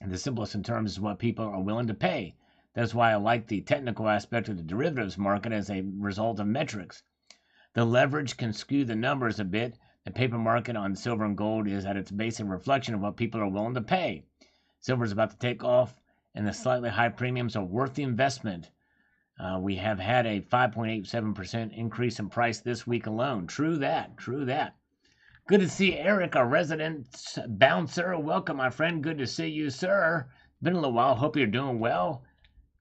in the simplest in terms, is what people are willing to pay. That's why I like the technical aspect of the derivatives market as a result of metrics. The leverage can skew the numbers a bit. The paper market on silver and gold is at its basic reflection of what people are willing to pay. Silver is about to take off, and the slightly high premiums are worth the investment. We have had a 5.87% increase in price this week alone. True that. True that. Good to see Eric, our resident bouncer. Welcome, my friend. Good to see you, sir. Been a little while. Hope you're doing well.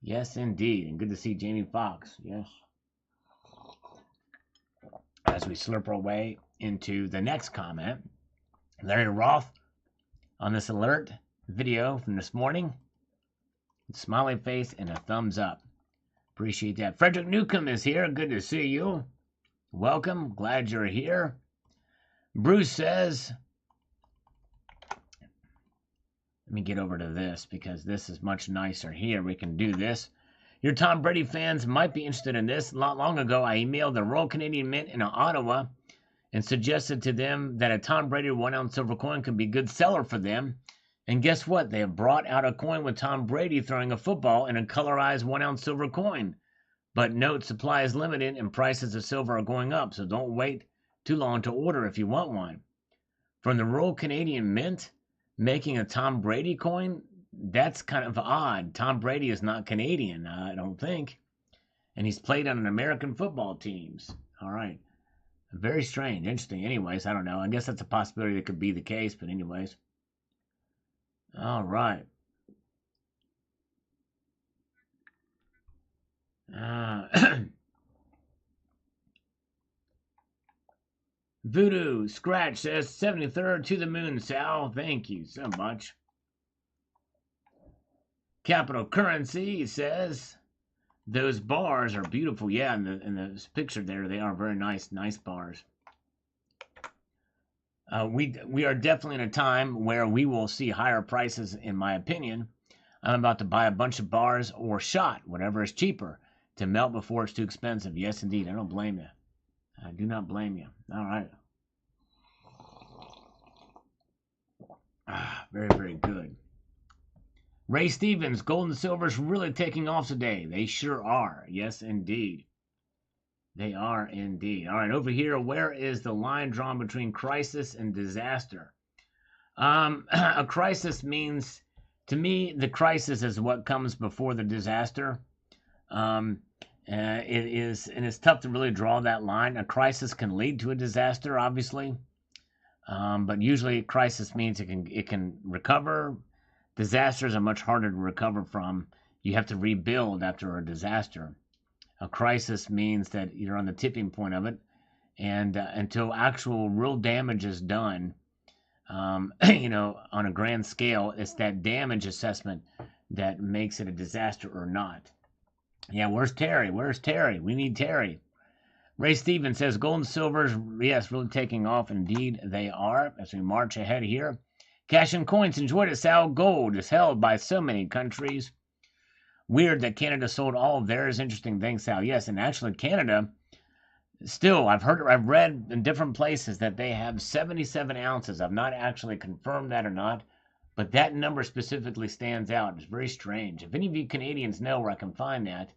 Yes, indeed. And good to see Jamie Foxx. Yes. As we slurp our way into the next comment, Larry Roth on this alert video from this morning. Smiley face and a thumbs up. Appreciate that. Frederick Newcomb is here. Good to see you. Welcome. Glad you're here. Bruce says, let me get over to this because this is much nicer here. We can do this. Your Tom Brady fans might be interested in this. Not long ago, I emailed the Royal Canadian Mint in Ottawa and suggested to them that a Tom Brady 1-ounce silver coin could be a good seller for them. And guess what? They have brought out a coin with Tom Brady throwing a football in a colorized 1-ounce silver coin. But note, supply is limited and prices of silver are going up, so don't wait too long to order if you want one. From the Royal Canadian Mint, making a Tom Brady coin, that's kind of odd. Tom Brady is not Canadian, I don't think. And he's played on an American football teams. All right. Very strange. Interesting. Anyways, I don't know. I guess that's a possibility that could be the case, but anyways. All right. Voodoo Scratch says 73rd to the moon, Sal. Thank you so much. Capital Currency says those bars are beautiful. Yeah, in the picture there, they are very nice bars. We are definitely in a time where we will see higher prices, in my opinion. I'm about to buy a bunch of bars or shot, whatever is cheaper, to melt before it's too expensive. Yes, indeed. I don't blame you. I do not blame you. All right. Very, very good. Ray Stevens, gold and silver is really taking off today. They sure are. Yes, indeed. They are indeed. All right, over here, where is the line drawn between crisis and disaster? A crisis means, to me, the crisis is what comes before the disaster. It's tough to really draw that line. A crisis can lead to a disaster, obviously, but usually, a crisis means it can recover. Disasters are much harder to recover from. You have to rebuild after a disaster. A crisis means that you're on the tipping point of it, and until actual real damage is done, on a grand scale, it's that damage assessment that makes it a disaster or not. Yeah, where's Terry? Where's Terry? We need Terry. Ray Stevens says gold and silver's, yes, really taking off. Indeed, they are as we march ahead here. Cash and coins, enjoyed it, Sal. Gold is held by so many countries. Weird that Canada sold all of theirs. Interesting thing, Sal. Yes, and actually Canada, still, I've read in different places that they have 77 ounces. I've not actually confirmed that or not, but that number specifically stands out. It's very strange. If any of you Canadians know where I can find that,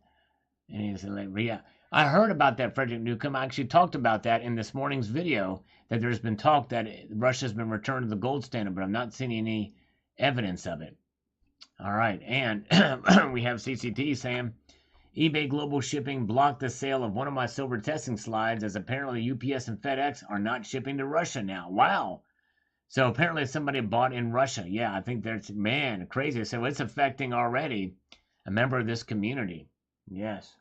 and he said, yeah, I heard about that, Frederick Newcomb. I actually talked about that in this morning's video, that there's been talk that Russia's been returned to the gold standard, but I'm not seeing any evidence of it. All right, and we have CCT saying, eBay Global Shipping blocked the sale of one of my silver testing slides as apparently UPS and FedEx are not shipping to Russia now. Wow. So apparently somebody bought in Russia. Yeah, I think that's, man, crazy. So it's affecting already a member of this community. Yes.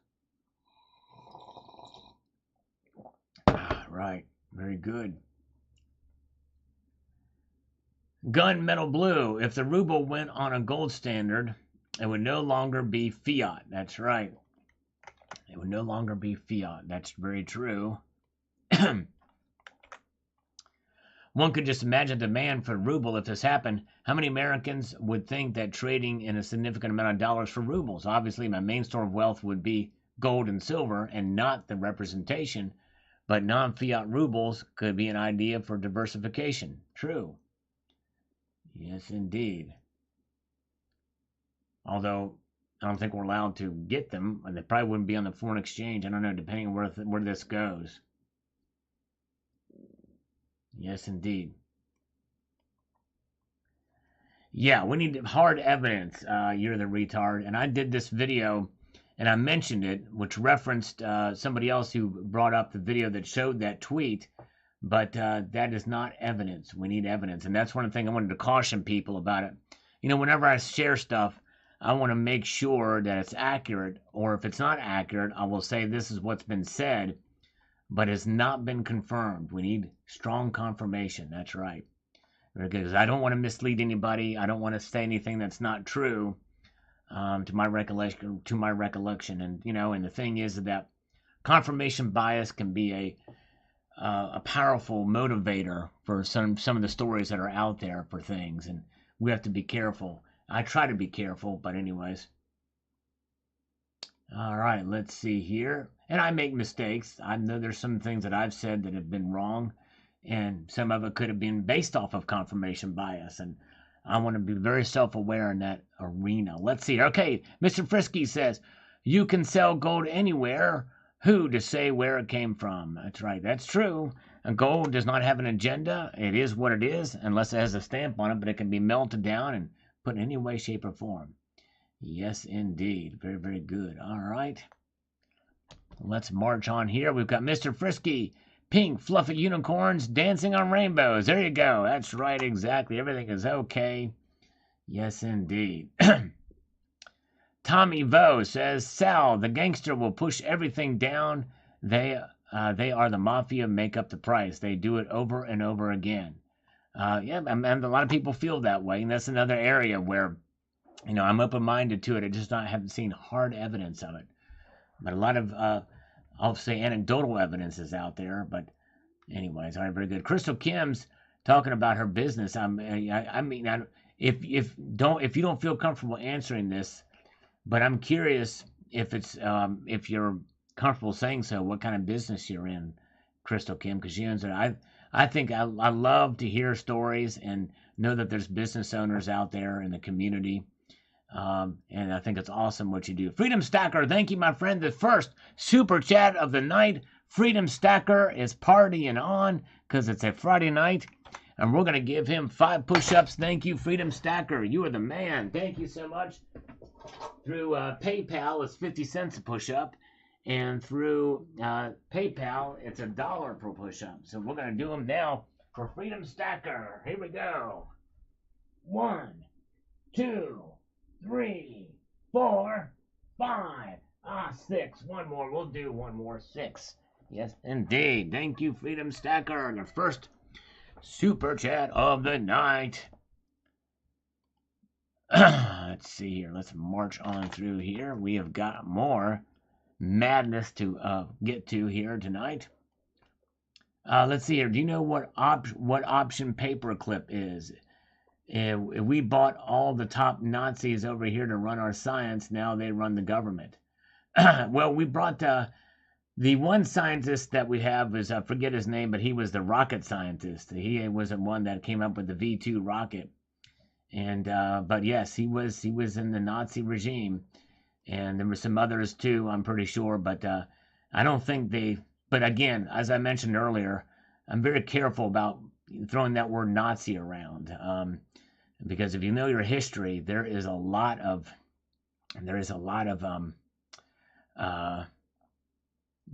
Right. Very good. Gunmetal Blue. If the ruble went on a gold standard, it would no longer be fiat. That's right. It would no longer be fiat. That's very true. One could just imagine demand for ruble if this happened. How many Americans would think that trading in a significant amount of dollars for rubles? Obviously, my main store of wealth would be gold and silver and not the representation, but non-fiat rubles could be an idea for diversification. True. Yes, indeed. Although I don't think we're allowed to get them, and they probably wouldn't be on the foreign exchange. I don't know, depending on where this goes. Yes, indeed. Yeah, we need hard evidence. You're the retard. And I did this video, and I mentioned it, which referenced somebody else who brought up the video that showed that tweet. But that is not evidence. We need evidence. And that's one thing I wanted to caution people about it. You know, whenever I share stuff, I want to make sure that it's accurate. Or if it's not accurate, I will say this is what's been said, but it's not been confirmed. We need strong confirmation. That's right. Because I don't want to mislead anybody. I don't want to say anything that's not true to my recollection. And, you know, and the thing is that confirmation bias can be a powerful motivator for some of the stories that are out there for things, and we have to be careful. I try to be careful, but anyways. All right, let's see here. And I make mistakes. I know there's some things that I've said that have been wrong, and some of it could have been based off of confirmation bias, and I want to be very self-aware in that arena. Let's see. Okay, Mr. Frisky says, you can sell gold anywhere. Who to say where it came from? That's right. That's true. And gold does not have an agenda. It is what it is, unless it has a stamp on it, but it can be melted down and put in any way, shape, or form. Yes, indeed. Very, very good. All right. Let's march on here. We've got Mr. Frisky. Pink, fluffy unicorns dancing on rainbows. There you go. That's right. Exactly. Everything is okay. Yes, indeed. Tommy Vo says, Sal, the gangster will push everything down. They are the mafia, make up the price. They do it over and over again. Yeah, and a lot of people feel that way, and that's another area where, you know, I'm open-minded to it. I just haven't seen hard evidence of it. But a lot of, I'll say, anecdotal evidence is out there. But anyways, all right, very good. Crystal Kim's talking about her business. If you don't feel comfortable answering this, but I'm curious if you're comfortable saying so, what kind of business you're in, Crystal Kim, because she owns it. I think I love to hear stories and know that there's business owners out there in the community. And I think it's awesome what you do. Freedom Stacker, thank you, my friend. The first super chat of the night. Freedom Stacker is partying on because it's a Friday night. And we're going to give him 5 push-ups. Thank you, Freedom Stacker. You are the man. Thank you so much. Through PayPal, it's 50 cents a push-up. And through PayPal, it's $1 per push-up. So we're going to do them now for Freedom Stacker. Here we go. 1, 2, 3, 4, 5. 6. One more. We'll do one more. 6. Yes, indeed. Thank you, Freedom Stacker. The first super chat of the night. Let's see here. Let's march on through here. We have got more madness to get to here tonight. Let's see here. Do you know what option paperclip is? We bought all the top Nazis over here to run our science. Now they run the government. Well, we brought the one scientist that we have is, I forget his name, but he was the rocket scientist. He was the one that came up with the V2 rocket. And but yes, he was in the Nazi regime, and there were some others too, I'm pretty sure. But I don't think they. But again, as I mentioned earlier, I'm very careful about throwing that word Nazi around, because if you know your history, there is a lot of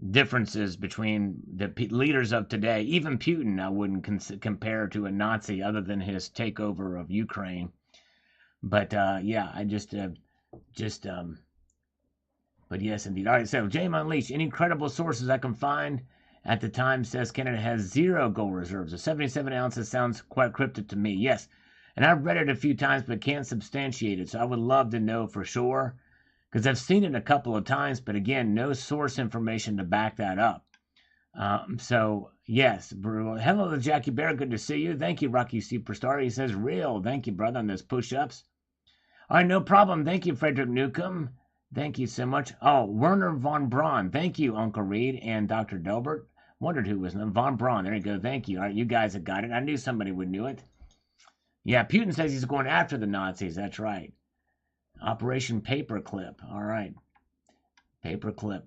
differences between the leaders of today. Even Putin, I wouldn't compare to a Nazi other than his takeover of Ukraine. But yeah, but yes, indeed. All right, so James Unleashed, any credible sources I can find at the time says Canada has 0 gold reserves. The 77 ounces sounds quite cryptic to me. Yes, and I've read it a few times, but can't substantiate it. So I would love to know for sure, because I've seen it a couple of times, but again, no source information to back that up. So yes, hello to Jackie Bear, good to see you. Thank you, Rocky Superstar. He says real. Thank you, brother, on those push-ups. All right, no problem. Thank you, Frederick Newcomb. Thank you so much. Oh, Werner von Braun. Thank you, Uncle Reed and Dr. Delbert. Wondered who was von Braun. There you go. Thank you. All right, you guys have got it. I knew somebody would know it. Yeah, Putin says he's going after the Nazis. That's right. Operation Paperclip. All right. Paperclip.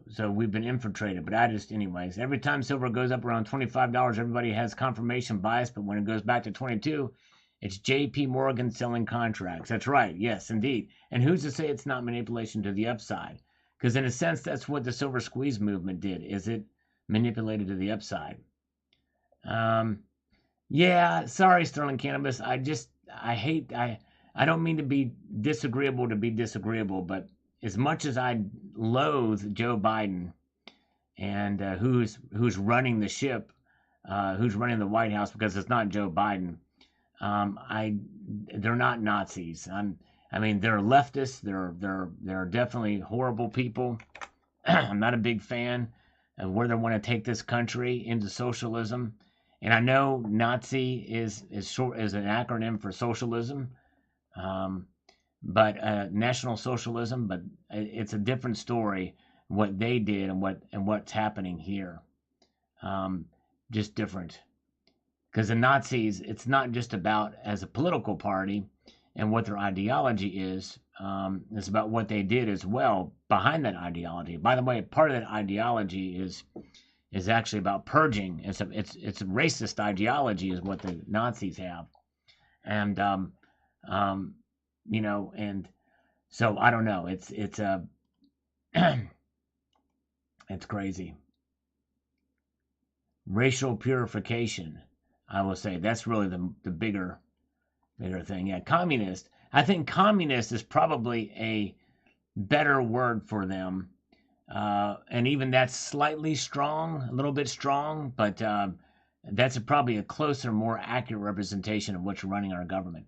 So we've been infiltrated. But anyways, every time silver goes up around $25, everybody has confirmation bias. But when it goes back to 22, it's J.P. Morgan selling contracts. That's right. Yes, indeed. And who's to say it's not manipulation to the upside? Because in a sense, that's what the silver squeeze movement did. Is it manipulated to the upside? Yeah, sorry, Sterling Cannabis. I don't mean to be disagreeable, but as much as I loathe Joe Biden and who's running the ship, who's running the White House, because it's not Joe Biden, they're not Nazis. I mean, they're leftists. They're definitely horrible people. I'm not a big fan of where they want to take this country into socialism. And I know Nazi is an acronym for socialism, but National Socialism. But it's a different story what they did and what's happening here. Just different, because the Nazis, it's not just about as a political party and what their ideology is. It's about what they did as well behind that ideology. By the way, part of that ideology is actually about purging. It's a racist ideology is what the Nazis have, and and so I don't know. It's it's crazy. Racial purification, I will say, that's really the bigger thing. Yeah, communist. I think communist is probably a better word for them. And even that's slightly strong, a little bit strong, but that's probably a closer, more accurate representation of what's running our government.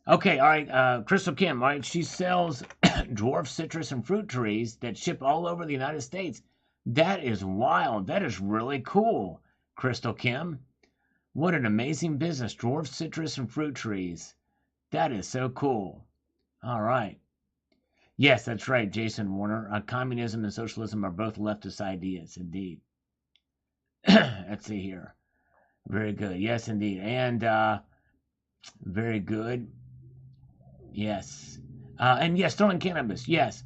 Okay, all right, Crystal Kim, all right, she sells dwarf citrus and fruit trees that ship all over the United States. That is wild. That is really cool, Crystal Kim. What an amazing business, dwarf citrus and fruit trees. That is so cool. All right. Yes, that's right, Jason Warner. Communism and socialism are both leftist ideas, indeed. Let's see here. Very good. Yes, indeed. And very good. Yes. And yes, Sterling Cannabis. Yes.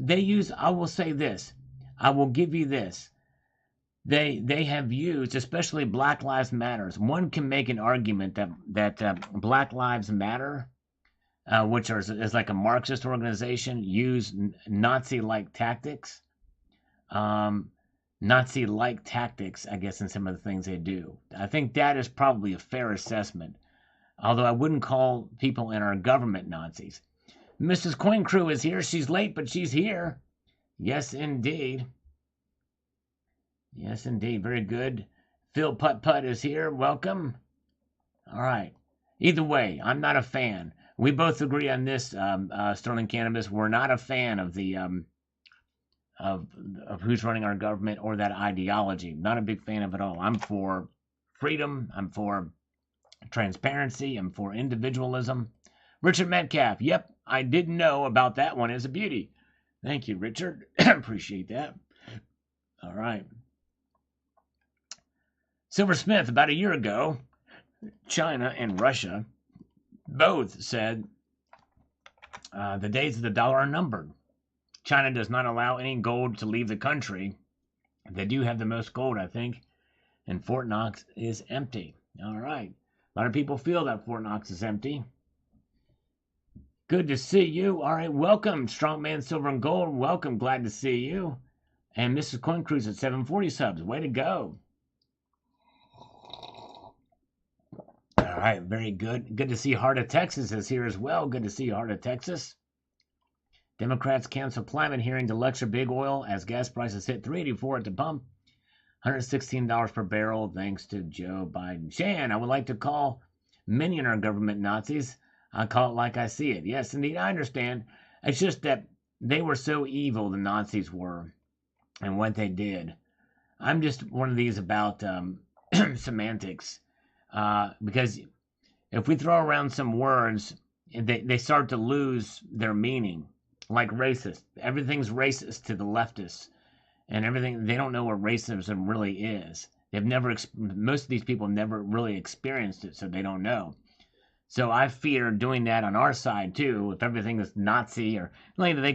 They use, I will say this. I will give you this. They have used, especially Black Lives Matters. One can make an argument that Black Lives Matter, which is like a Marxist organization, use Nazi-like tactics. Nazi-like tactics, I guess, in some of the things they do. I think that is probably a fair assessment, although I wouldn't call people in our government Nazis. Mrs. Coin Crew is here. She's late, but she's here. Yes, indeed. Yes, indeed. Very good. Phil Putt Putt is here. Welcome. All right. Either way, I'm not a fan. We both agree on this, Sterling Cannabis. We're not a fan of the of who's running our government or that ideology. Not a big fan of it all. I'm for freedom. I'm for transparency. I'm for individualism. Richard Metcalf. Yep, I didn't know about that one. It's a beauty. Thank you, Richard. Appreciate that. All right. Silver Smith, about a year ago, China and Russia both said the days of the dollar are numbered. China does not allow any gold to leave the country. They do have the most gold, I think, and Fort Knox is empty. All right. A lot of people feel that Fort Knox is empty. Good to see you. All right, welcome, Strongman Silver and Gold. Welcome, glad to see you. And Mrs. Coin Cruise at 740 subs. Way to go. All right, very good. Good to see Heart of Texas is here as well. Good to see Heart of Texas. Democrats cancel climate hearing to lecture big oil as gas prices hit $3.84 at the pump. $116 per barrel thanks to Joe Biden. Shan, I would like to call many in our government Nazis. I call it like I see it. Yes, indeed, I understand. It's just that they were so evil, the Nazis were, and what they did. I'm just one of these about semantics. Because if we throw around some words, they start to lose their meaning. Like racist. Everything's racist to the leftists. And everything, they don't know what racism really is. They've never, most of these people never really experienced it, so they don't know. So I fear doing that on our side too, if everything is Nazi, or like they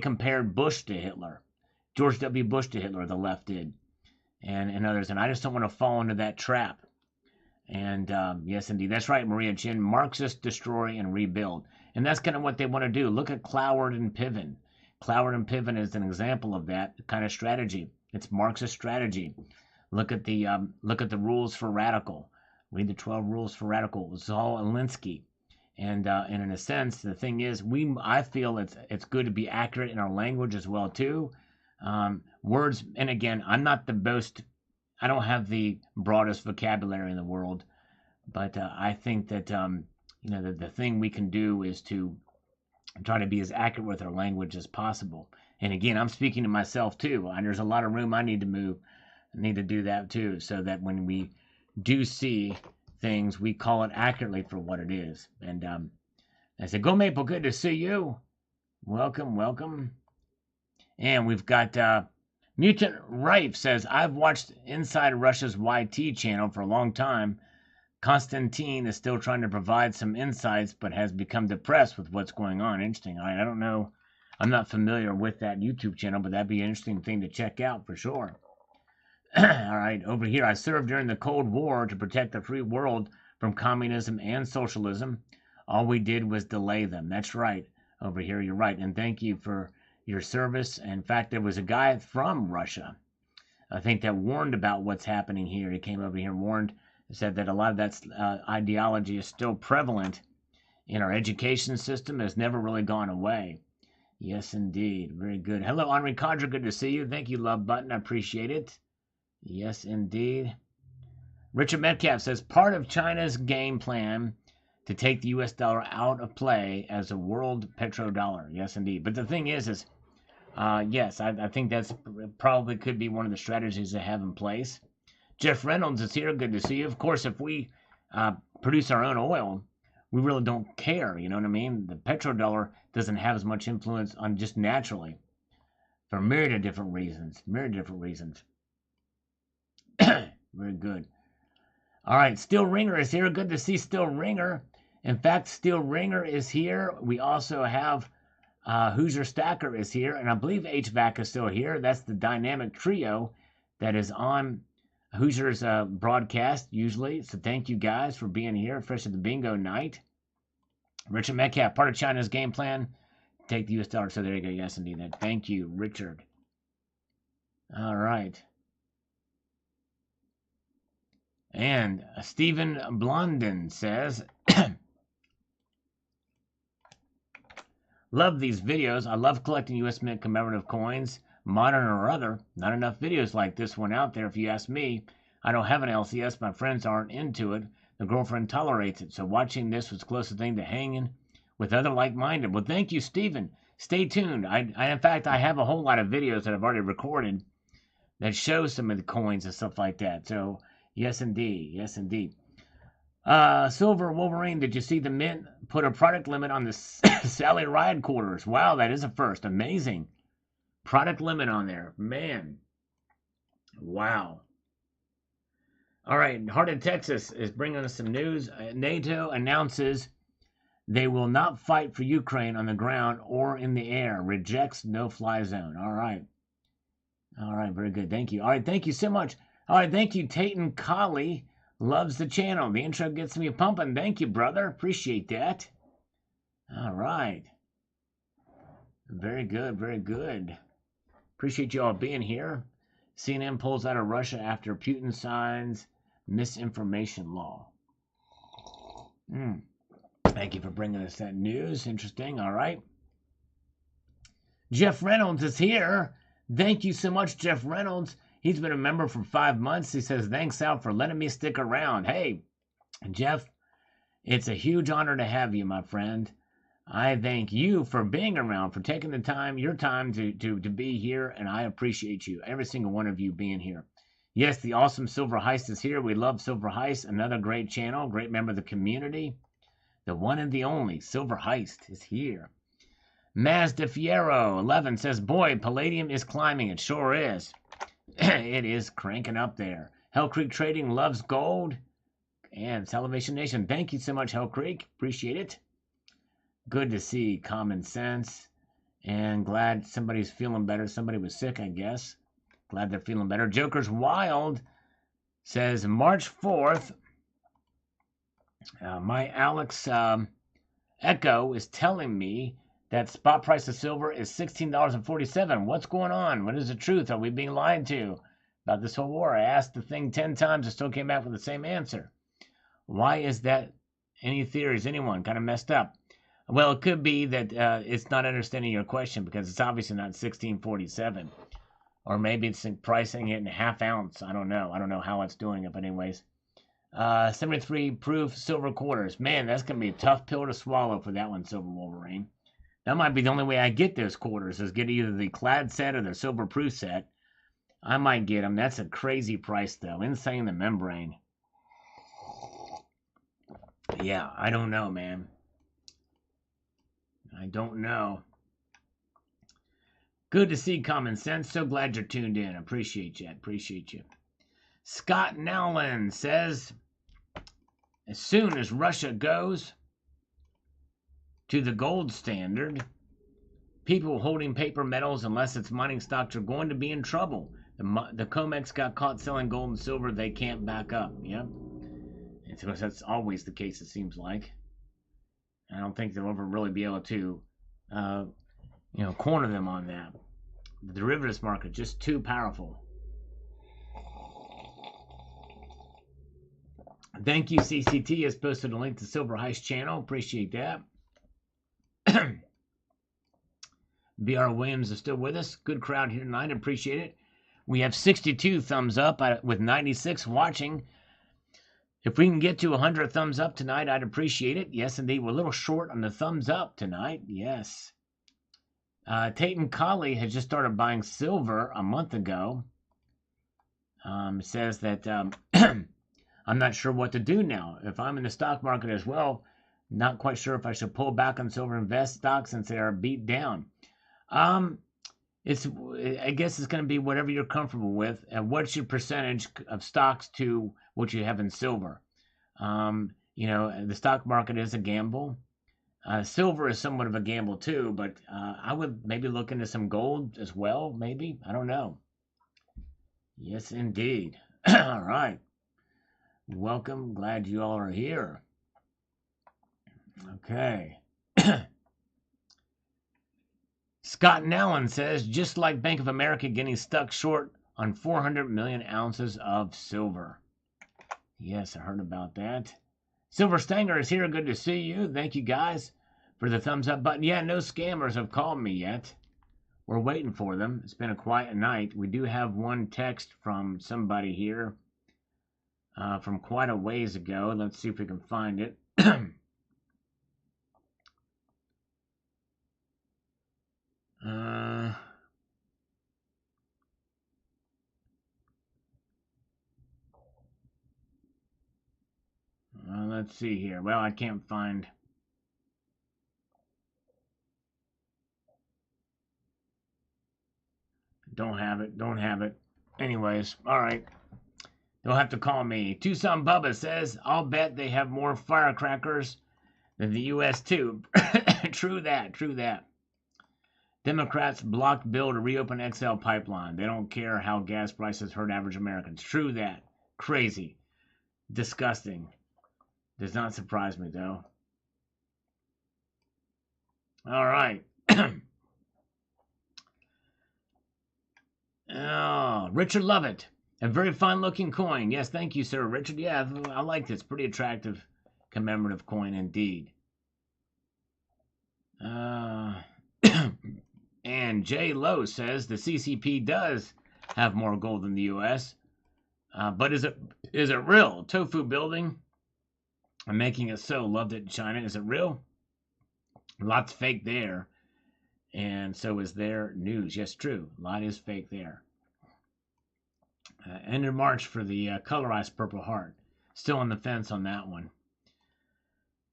compared Bush to Hitler. George W. Bush to Hitler, the left did. And others. And I just don't want to fall into that trap. And yes, indeed, that's right, Maria Chin. Marxist, destroy, and rebuild. And that's kind of what they want to do. Look at Cloward and Piven. Cloward and Piven is an example of that kind of strategy. It's Marxist strategy. Look at the rules for radical. Read the 12 rules for radical. Saul Alinsky. And in a sense, the thing is, I feel it's good to be accurate in our language as well too. Words, and again, I'm not the most. I don't have the broadest vocabulary in the world, but I think that the thing we can do is to try to be as accurate with our language as possible. And again, I'm speaking to myself too. There's a lot of room I need to move. I need to do that too, so that when we do see things, we call it accurately for what it is. And I said, Go Maple, good to see you. Welcome, welcome. And we've got Mutant Rife says, I've watched Inside Russia's YT channel for a long time. Konstantin is still trying to provide some insights, but has become depressed with what's going on. Interesting. I don't know. I'm not familiar with that YouTube channel, but that'd be an interesting thing to check out for sure. All right, over here, I served during the Cold War to protect the free world from communism and socialism. All we did was delay them. That's right. Over here, you're right. And thank you for your service. In fact, there was a guy from Russia, I think, that warned about what's happening here. He came over here and warned, said that a lot of that ideology is still prevalent in our education system. Has never really gone away. Yes, indeed. Very good. Hello, Henri Cadre. Good to see you. Thank you, love button. I appreciate it. Yes, indeed. Richard Metcalf says, part of China's game plan to take the U.S. dollar out of play as a world petrodollar. Yes, indeed. But the thing is yes, I think that's probably could be one of the strategies they have in place. Jeff Reynolds is here. Good to see you. Of course, if we produce our own oil, we really don't care. You know what I mean? The petrodollar doesn't have as much influence on just naturally for myriad of different reasons. Very good. All right, Steel Ringer is here. Good to see Steel Ringer. In fact, Steel Ringer is here. We also have Hoosier Stacker is here, and I believe HVAC is still here. That's the dynamic trio that is on Hoosier's broadcast usually. So thank you guys for being here, fresh at the bingo night. Richard Metcalf, part of China's game plan, take the U.S. dollar. So there you go. Yes, indeed. Thank you, Richard. All right. And Stephen Blondin says, love these videos. I love collecting U.S. Mint commemorative coins, modern or other. Not enough videos like this one out there, if you ask me. I don't have an LCS. My friends aren't into it. The girlfriend tolerates it, so watching this was the closest thing to hanging with other like-minded. Well, thank you, Stephen. Stay tuned. In fact, I have a whole lot of videos that I've already recorded that show some of the coins and stuff like that. So, yes, indeed. Yes, indeed. Silver Wolverine, did you see the Mint put a product limit on the Sally Ride quarters? Wow, that is a first. Amazing. Product limit on there. Man. Wow. All right, Heart of Texas is bringing us some news. NATO announces they will not fight for Ukraine on the ground or in the air. Rejects no-fly zone. All right. All right, very good. Thank you. All right, thank you so much. All right, thank you, Tayton Colley. Loves the channel. The intro gets me pumping. Thank you, brother. Appreciate that. All right. Very good, very good. Appreciate you all being here. CNN pulls out of Russia after Putin signs misinformation law. Thank you for bringing us that news. Interesting. All right. Jeff Reynolds is here. Thank you so much, Jeff Reynolds. He's been a member for 5 months. He says, thanks, Al, for letting me stick around. Hey, Jeff, it's a huge honor to have you, my friend. I thank you for being around, for taking the time, your time to be here, and I appreciate you, every single one of you being here. Yes, the awesome Silver Heist is here. We love Silver Heist, another great channel, great member of the community. The one and the only Silver Heist is here. Mazda Fiero 11 says, boy, Palladium is climbing. It sure is. It is cranking up there. Hell Creek Trading loves gold. And Salivation Nation, thank you so much, Hell Creek. Appreciate it. Good to see Common Sense. And glad somebody's feeling better. Somebody was sick, I guess. Glad they're feeling better. Joker's Wild says, March 4th, my Alex Echo is telling me that spot price of silver is $16.47. What's going on? What is the truth? Are we being lied to about this whole war? I asked the thing 10 times. I still came back with the same answer. Why is that? Any theories? Anyone? Kind of messed up. Well, it could be that it's not understanding your question because it's obviously not 1647. Or maybe it's pricing it in half ounce. I don't know. I don't know how it's doing it, but anyways. 73 proof silver quarters. Man, that's going to be a tough pill to swallow for that one, Silver Wolverine. That might be the only way I get those quarters, is get either the clad set or the silver proof set. I might get them. That's a crazy price, though. Insane the membrane. Yeah, I don't know, man. I don't know. Good to see Common Sense. So glad you're tuned in. Appreciate you. Appreciate you. Scott Nowland says, as soon as Russia goes to the gold standard, people holding paper metals, unless it's mining stocks, are going to be in trouble. The COMEX got caught selling gold and silver. They can't back up. Yep. And so that's always the case, it seems like. I don't think they'll ever really be able to, corner them on that. The derivatives market, just too powerful. Thank you, CCT has posted a link to Silver Heist channel. Appreciate that. BR Williams is still with us. Good crowd here tonight. Appreciate it. We have 62 thumbs up with 96 watching. If we can get to 100 thumbs up tonight, I'd appreciate it. Yes, indeed. We're a little short on the thumbs up tonight. Yes. Tayton Colley has just started buying silver a month ago. Says that I'm not sure what to do now. If I'm in the stock market as well, not quite sure if I should pull back on silver invest stocks since they are beat down. I guess it's going to be whatever you're comfortable with. And what's your percentage of stocks to what you have in silver? The stock market is a gamble. Silver is somewhat of a gamble too, but I would maybe look into some gold as well, maybe. I don't know. Yes, indeed. All right. Welcome. Glad you all are here. Okay. Scott Nallen says, just like Bank of America getting stuck short on 400 million ounces of silver. Yes, I heard about that. Silver Stanger is here. Good to see you. Thank you guys for the thumbs up button. Yeah, no scammers have called me yet. We're waiting for them. It's been a quiet night. We do have one text from somebody here. from quite a ways ago. Let's see if we can find it. Let's see here. Well, I can't find. Don't have it. Don't have it. Anyways, all right. They'll have to call me. Tucson Bubba says, I'll bet they have more firecrackers than the U.S. too. True that. True that. Democrats blocked bill to reopen XL pipeline. They don't care how gas prices hurt average Americans. True that. Crazy. Disgusting. Does not surprise me, though. All right. Oh, Richard Lovett. A very fine-looking coin. Yes, thank you, sir. Richard, yeah, I like this. Pretty attractive commemorative coin indeed. And Jay Lowe says the CCP does have more gold than the U.S. But is it real? Tofu building. I'm making it so. Loved it in China. Is it real? Lots fake there. And so is their news. Yes, true. A lot is fake there. End of March for the colorized Purple Heart. Still on the fence on that one.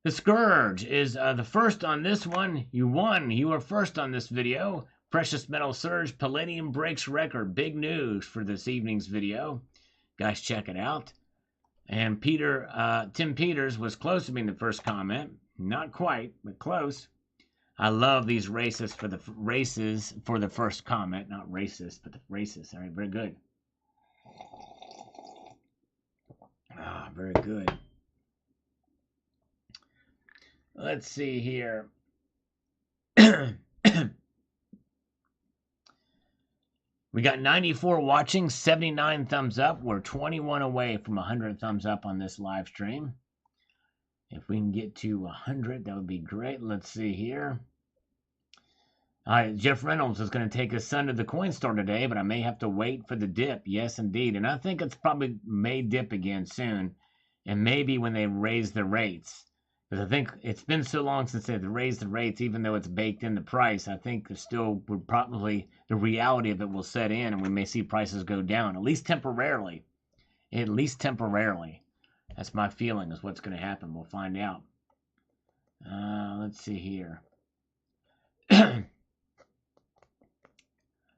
The Scourge is the first on this one. You won. You were first on this video. Precious Metal Surge. Palladium breaks record. Big news for this evening's video. Guys, check it out. And Tim Peters was close to being the first comment. Not quite, but close. I love these races for the first comment. Not racist, but the racist. All right, very good. Ah, very good. Let's see here. We got 94 watching, 79 thumbs up. We're 21 away from 100 thumbs up on this live stream. If we can get to 100, that would be great. Let's see here. Jeff Reynolds is going to take his son to the coin store today, but I may have to wait for the dip. Yes, indeed. And I think it's probably may dip again soon. And maybe when they raise the rates. Because I think it's been so long since they've raised the rates, even though it's baked in the price. I think there's still would probably the reality of it will set in, and we may see prices go down, at least temporarily. At least temporarily. That's my feeling is what's going to happen. We'll find out. Let's see here.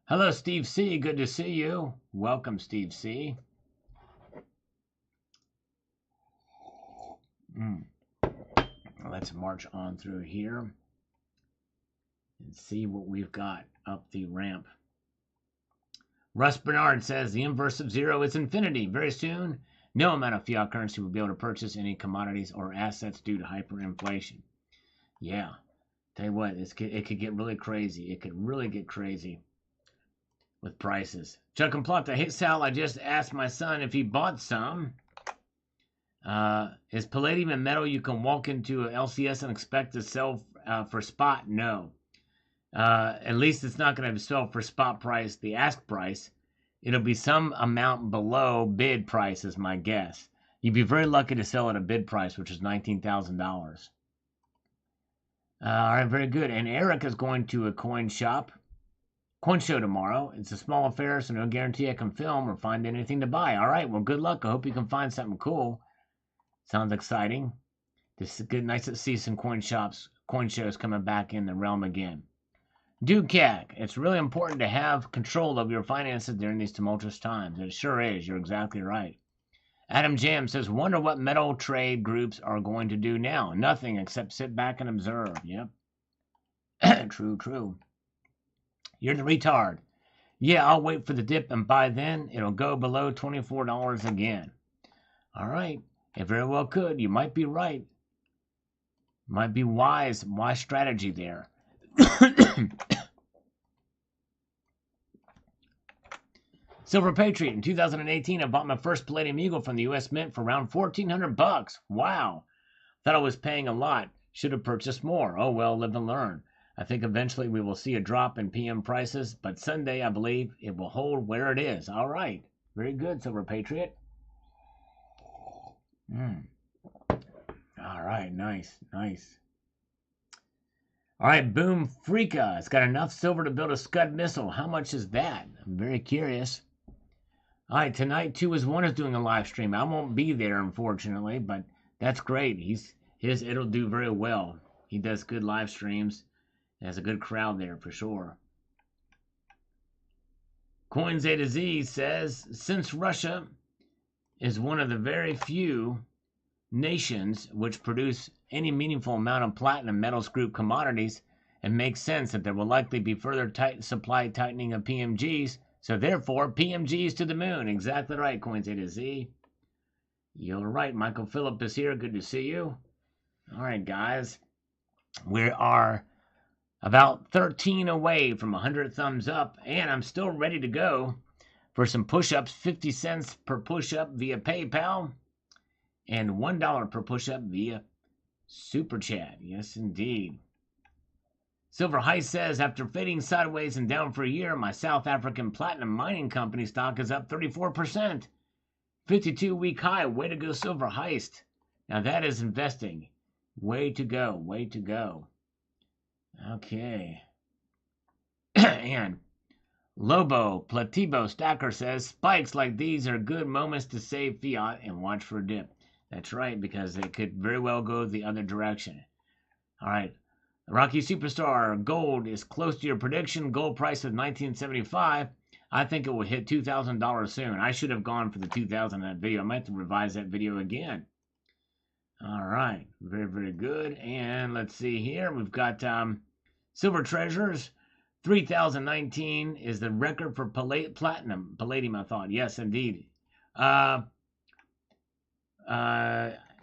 Hello, Steve C. Good to see you. Welcome, Steve C. Let's march on through here and see what we've got up the ramp. Russ Bernard says the inverse of zero is infinity. Very soon, no amount of fiat currency will be able to purchase any commodities or assets due to hyperinflation. Yeah, tell you what, it could get really crazy. It could really get crazy with prices. Chuck and Plata, hey Sal, I just asked my son if he bought some. Is palladium and metal you can walk into a LCS and expect to sell for spot? No. At least it's not going to sell for spot price, the ask price. It'll be some amount below bid price is my guess. You'd be very lucky to sell at a bid price, which is $19,000. All right, very good. And Eric is going to a coin show tomorrow. It's a small affair, so no guarantee I can film or find anything to buy. All right, well, good luck. I hope you can find something cool. Sounds exciting. This is good. Nice to see some coin shows coming back in the realm again. Dude Cack, it's really important to have control of your finances during these tumultuous times. It sure is. You're exactly right. Adam Jam says, wonder what metal trade groups are going to do now. Nothing except sit back and observe. Yep. True. You're the retard. Yeah, I'll wait for the dip, and by then, it'll go below $24 again. All right. It very well could. You might be right. Might be wise strategy there. Silver Patriot, in 2018, I bought my first Palladium Eagle from the U.S. Mint for around $1,400. Wow. Thought I was paying a lot. Should have purchased more. Oh, well, live and learn. I think eventually we will see a drop in PM prices, but Sunday, I believe, it will hold where it is. All right. Very good, Silver Patriot. All right, nice, nice. All right, Boom Freaka. It's got enough silver to build a Scud missile. How much is that? I'm very curious. All right, tonight 2is1 is doing a live stream. I won't be there, unfortunately, but that's great. It'll do very well. He does good live streams. Has a good crowd there for sure. Coins A to Z says, since Russia is one of the very few nations which produce any meaningful amount of platinum metals group commodities, it makes sense that there will likely be further supply tightening of PMGs. So therefore, PMGs to the moon. Exactly right, Coins A to Z. You're right. Michael Phillip is here. Good to see you. All right, guys. We are about 13 away from 100 thumbs up, and I'm still ready to go for some push-ups. 50 cents per push-up via PayPal, and $1 per push-up via Super Chat. Yes, indeed. Silver Heist says, after fading sideways and down for a year, my South African platinum mining company stock is up 34%. 52-week high. Way to go, Silver Heist. Now that is investing. Way to go. Way to go. Okay. And Lobo Platibo Stacker says, spikes like these are good moments to save fiat and watch for a dip. That's right, because it could very well go the other direction. All right. Rocky Superstar, gold is close to your prediction. Gold price of $19.75. I think it will hit $2,000 soon. I should have gone for the 2,000 in that video. I might have to revise that video again. All right. Very, very good. And let's see here. We've got Silver Treasures. 3,019 is the record for platinum. Palladium, I thought. Yes, indeed. It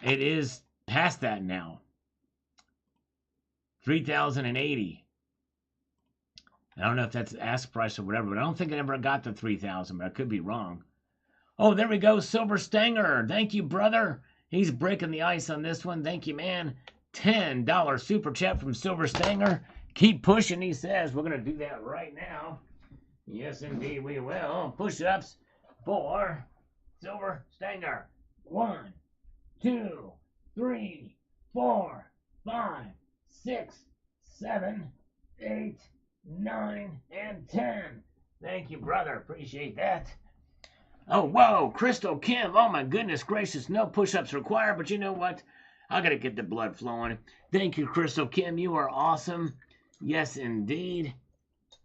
is past that now. 3,080. I don't know if that's ask price or whatever, but I don't think it ever got to 3,000, but I could be wrong. Oh, there we go. Silver Stanger. Thank you, brother. He's breaking the ice on this one. Thank you, man. $10 super chat from Silver Stanger. Keep pushing, he says. We're going to do that right now. Yes, indeed, we will. Push-ups for Silver Stanger. 1, 2, 3, 4, 5, 6, 7, 8, 9, and 10. Thank you, brother. Appreciate that. Oh, whoa, Crystal Kim. Oh, my goodness gracious. No push-ups required, but you know what? I got to get the blood flowing. Thank you, Crystal Kim. You are awesome. Yes, indeed.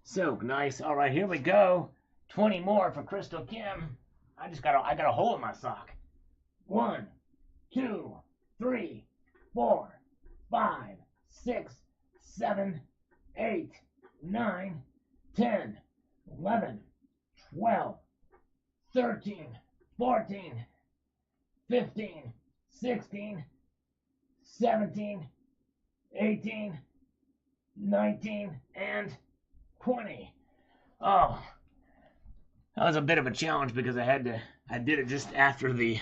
So nice. All right, here we go. 20 more for Crystal Kim. I got a hole in my sock. 1, 2, 3, 4, 5, 6, 7, 8, 9, 10, 11, 12, 13, 14, 15, 16, 17, 18, 19, and 20. Oh, that was a bit of a challenge because I did it just after the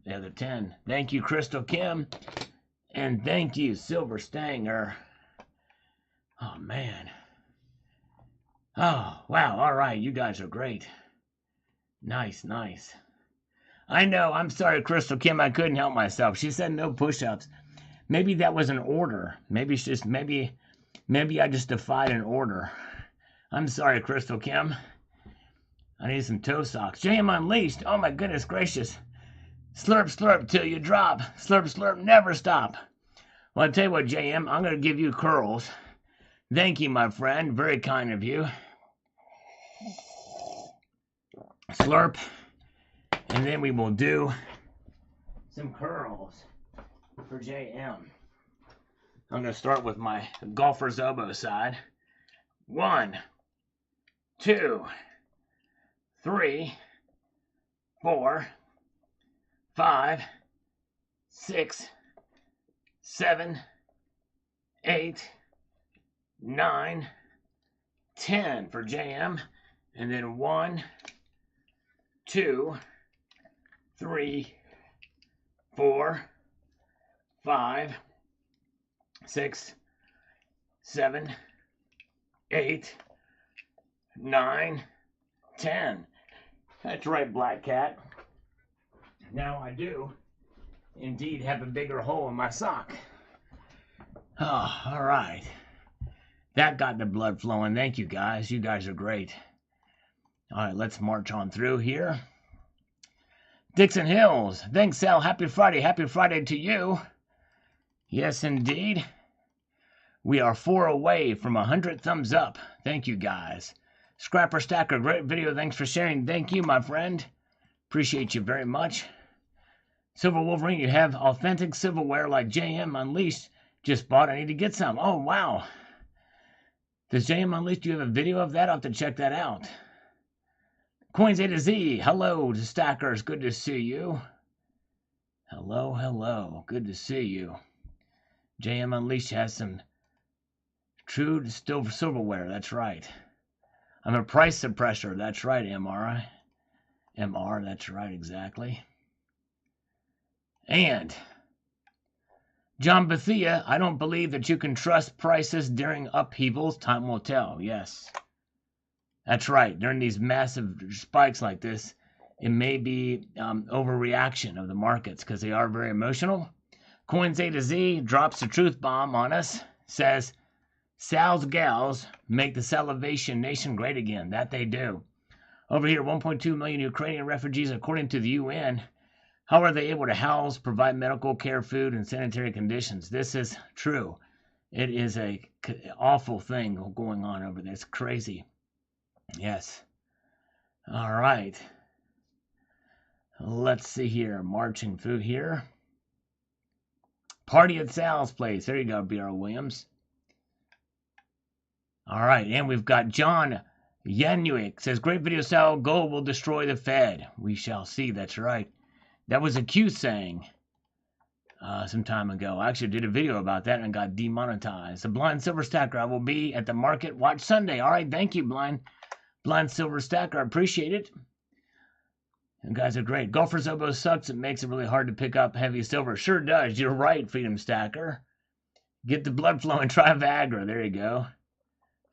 other 10. Thank you, Crystal Kim, and thank you, Silver Stanger. Oh man. Oh wow. All right, you guys are great. Nice, nice. I know. I'm sorry, Crystal Kim. I couldn't help myself. She said no push-ups. Maybe that was an order. Maybe I just defied an order. I'm sorry, Crystal Kim. I need some toe socks. JM Unleashed. Oh my goodness gracious. Slurp, slurp till you drop. Slurp, slurp, never stop. Well, I'll tell you what, JM, I'm going to give you curls. Thank you, my friend. Very kind of you. Slurp. And then we will do some curls for JM. I'm going to start with my golfer's elbow side. 1, 2, 3, 4, 5, 6, 7, 8, 9, 10 for JM. And then 1, 2, 3, 4, 5, 6, 7, 8, 9, 10. That's right, Black Cat. Now I do indeed have a bigger hole in my sock. Oh, all right. That got the blood flowing. Thank you, guys. You guys are great. All right, let's march on through here. Dixon Hills. Thanks, Sal. Happy Friday. Happy Friday to you. Yes, indeed. We are 4 away from 100 thumbs up. Thank you, guys. Scrapper Stacker, great video. Thanks for sharing. Thank you, my friend. Appreciate you very much. Silver Wolverine, you have authentic silverware like JM Unleashed. Just bought. I need to get some. Oh, wow. Does JM Unleashed, do you have a video of that? I'll have to check that out. Coins A to Z. Hello to Stackers. Good to see you. Hello, hello. Good to see you. JM Unleashed has some true silverware. That's right. I'm a price suppressor. That's right, MR. MR, that's right, exactly. And John Bethia, I don't believe that you can trust prices during upheavals. Time will tell. Yes. That's right. During these massive spikes like this, it may be overreaction of the markets because they are very emotional. Coins A to Z drops the truth bomb on us. Says, Sal's gals make the Salivation Nation great again. That they do. Over here, 1.2 million Ukrainian refugees, according to the UN. How are they able to house, provide medical care, food, and sanitary conditions? This is true. It is a awful thing going on over there. It's crazy. Yes. All right. Let's see here. Marching through here. Party at Sal's place. There you go, B.R. Williams. All right. And we've got John Yanuik. Says, great video, Sal. Gold will destroy the Fed. We shall see. That's right. That was a Q saying some time ago. I actually did a video about that and got demonetized. The Blind Silver Stacker. I will be at the Market Watch Sunday. All right. Thank you, Blind Silver Stacker. I appreciate it. You guys are great. Golfer's elbow sucks. It makes it really hard to pick up heavy silver. Sure does. You're right, Freedom Stacker. Get the blood flowing. Try Viagra. There you go.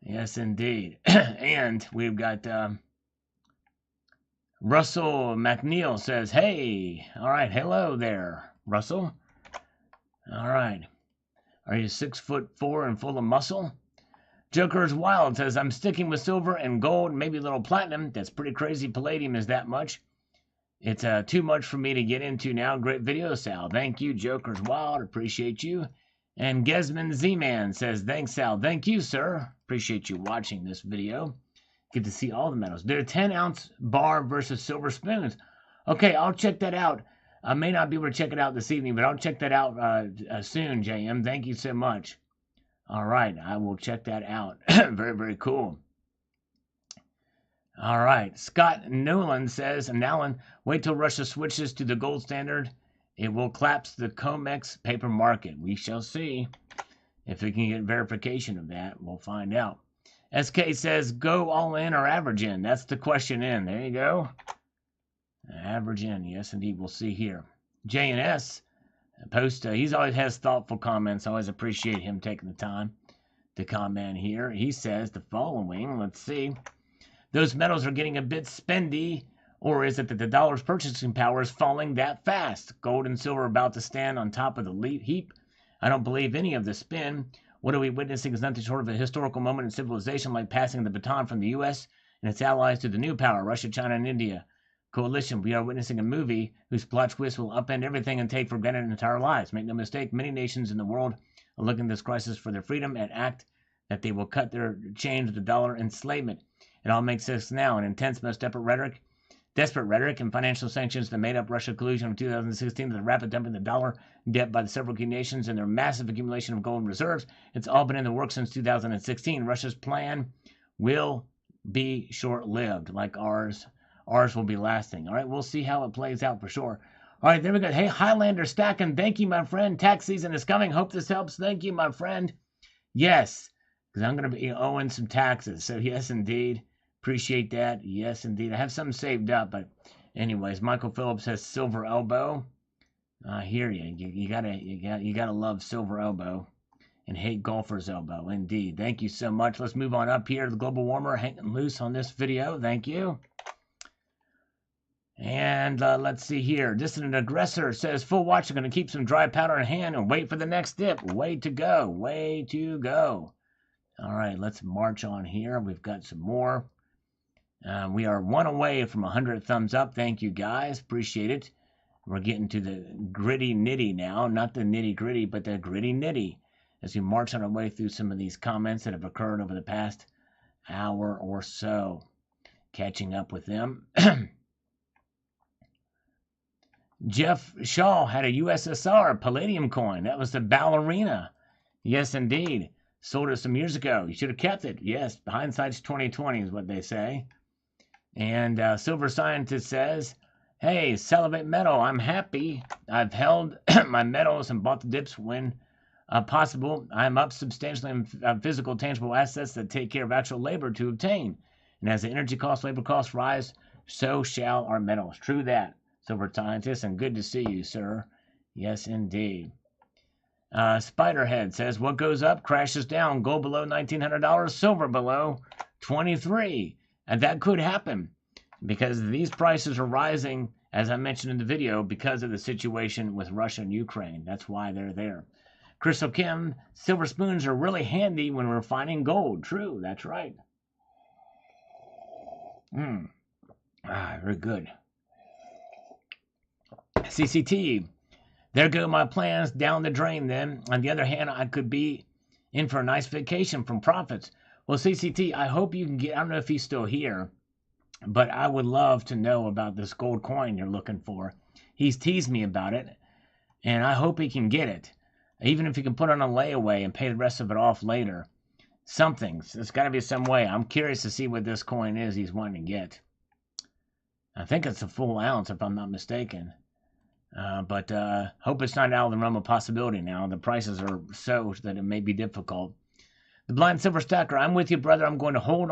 Yes, indeed. And we've got Russell McNeil says, hey. All right. Hello there, Russell. All right. Are you 6'4" and full of muscle? Joker's Wild says, I'm sticking with silver and gold, maybe a little platinum. That's pretty crazy. Palladium is that much. It's too much for me to get into now. Great video, Sal. Thank you, Joker's Wild. Appreciate you. And Gesman Z-Man says, thanks, Sal. Thank you, sir. Appreciate you watching this video. Get to see all the metals. They're 10-ounce bar versus silver spoons. Okay, I'll check that out. I may not be able to check it out this evening, but I'll check that out soon, JM. Thank you so much. All right, I will check that out. Very, very cool. All right, Scott Nolan says, Nalan, wait till Russia switches to the gold standard. It will collapse the COMEX paper market. We shall see. If we can get verification of that, we'll find out. SK says, go all in or average in. That's the question in. There you go. Average in. Yes, indeed. We'll see here. JNS post. He always has thoughtful comments. I always appreciate him taking the time to comment here. He says the following. Let's see. Those metals are getting a bit spendy. Or is it that the dollar's purchasing power is falling that fast? Gold and silver are about to stand on top of the heap. I don't believe any of the spin. What are we witnessing is nothing short of a historical moment in civilization, like passing the baton from the U.S. and its allies to the new power, Russia, China, and India. Coalition, we are witnessing a movie whose plot twist will upend everything and take for granted entire lives. Make no mistake, many nations in the world are looking at this crisis for their freedom and act that they will cut their chains with the dollar enslavement. It all makes sense now. An intense, most desperate rhetoric and financial sanctions that made up Russia collusion of 2016 to the rapid dumping of the dollar debt by the several key nations and their massive accumulation of gold reserves. It's all been in the works since 2016. Russia's plan will be short-lived, like ours. Ours will be lasting. All right, we'll see how it plays out for sure. All right, there we go. Hey, Highlander Stacking, thank you, my friend. Tax season is coming. Hope this helps. Thank you, my friend. Yes, because I'm going to be owing some taxes. So, yes, indeed. Appreciate that. Yes, indeed. I have some saved up, but anyways, Michael Phillips has Silver Elbow. I hear you. You gotta love Silver Elbow and hate Golfer's Elbow. Indeed. Thank you so much. Let's move on up here to the Global Warmer hanging loose on this video. Thank you. And let's see here. Dissident Aggressor says, full watch, I'm going to keep some dry powder in hand and wait for the next dip. Way to go. Way to go. All right, let's march on here. We've got some more. We are one away from 100 thumbs up. Thank you, guys. Appreciate it. We're getting to the gritty nitty now. Not the nitty gritty, but the gritty nitty. As we march on our way through some of these comments that have occurred over the past hour or so. Catching up with them. Jeff Shaw had a USSR Palladium coin. That was the ballerina. Yes, indeed. Sold it some years ago. You should have kept it. Yes, hindsight's 20/20 is what they say. And Silver Scientist says, hey, Salivate Metal, I'm happy. I've held my metals and bought the dips when possible. I'm up substantially in physical, tangible assets that take care of actual labor to obtain. And as the energy costs, labor costs rise, so shall our metals. True that, Silver Scientist, and good to see you, sir. Yes, indeed. Spiderhead says, what goes up crashes down. Gold below $1,900, silver below 23. And that could happen because these prices are rising, as I mentioned in the video, because of the situation with Russia and Ukraine. That's why they're there. Crystal Kim, silver spoons are really handy when refining gold. True, that's right. Very good. CCT, there go my plans down the drain then. On the other hand, I could be in for a nice vacation from profits. Well, CCT, I hope you can get, I don't know if he's still here, but I would love to know about this gold coin you're looking for. He's teased me about it, and I hope he can get it. Even if he can put on a layaway and pay the rest of it off later. Something. There's got to be some way. I'm curious to see what this coin is he's wanting to get. I think it's a full ounce, if I'm not mistaken. But hope it's not out of the realm of possibility now. The prices are so that it may be difficult. The Blind Silver Stacker, I'm with you, brother. I'm going to hold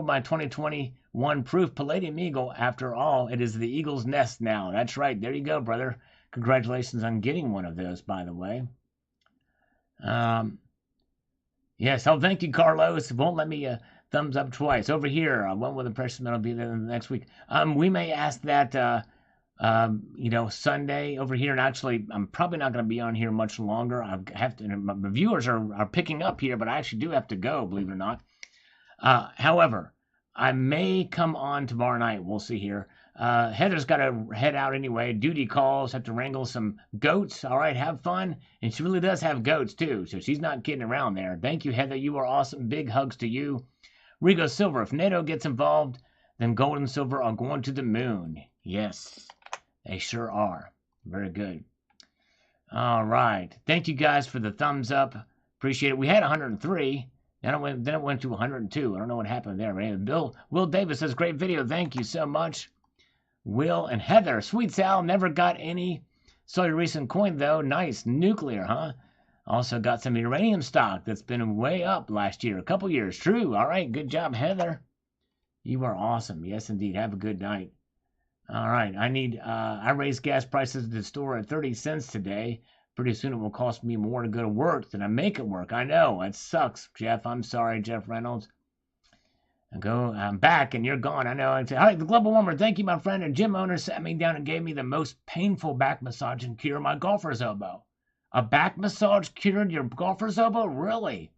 my 2021 proof Palladium Eagle. After all, it is the Eagle's nest now. That's right. There you go, brother. Congratulations on getting one of those, by the way. Yes. Oh, thank you, Carlos. It won't let me thumbs up twice. Over here, when will the precious metal be there next week? We may ask that, Sunday over here. And actually, I'm probably not going to be on here much longer. I have to. My viewers are picking up here, but I actually do have to go, believe it or not. However, I may come on tomorrow night. We'll see here. Heather's got to head out anyway. Duty calls. Have to wrangle some goats. All right, have fun. And she really does have goats too, so she's not kidding around there. Thank you, Heather. You are awesome. Big hugs to you. Rigo Silver. If NATO gets involved, then gold and silver are going to the moon. Yes. They sure are. Very good. All right. Thank you guys for the thumbs up. Appreciate it. We had 103. Then it went to 102. I don't know what happened there. But anyway, Will Davis says, great video. Thank you so much. Will and Heather. Sweet Sal. Never got any. Saw your recent coin, though. Nice. Nuclear, huh? Also got some uranium stock that's been way up last year. A couple years. True. All right. Good job, Heather. You are awesome. Yes, indeed. Have a good night. All right, I raised gas prices at the store at 30 cents today. Pretty soon it will cost me more to go to work than I make it work. I know, it sucks, Jeff. I'm sorry, Jeff Reynolds. I'm back and you're gone. I know. Hi, the Global Warmer. Thank you, my friend. A gym owner sat me down and gave me the most painful back massage and cure my golfer's elbow. A back massage cured your golfer's elbow? Really?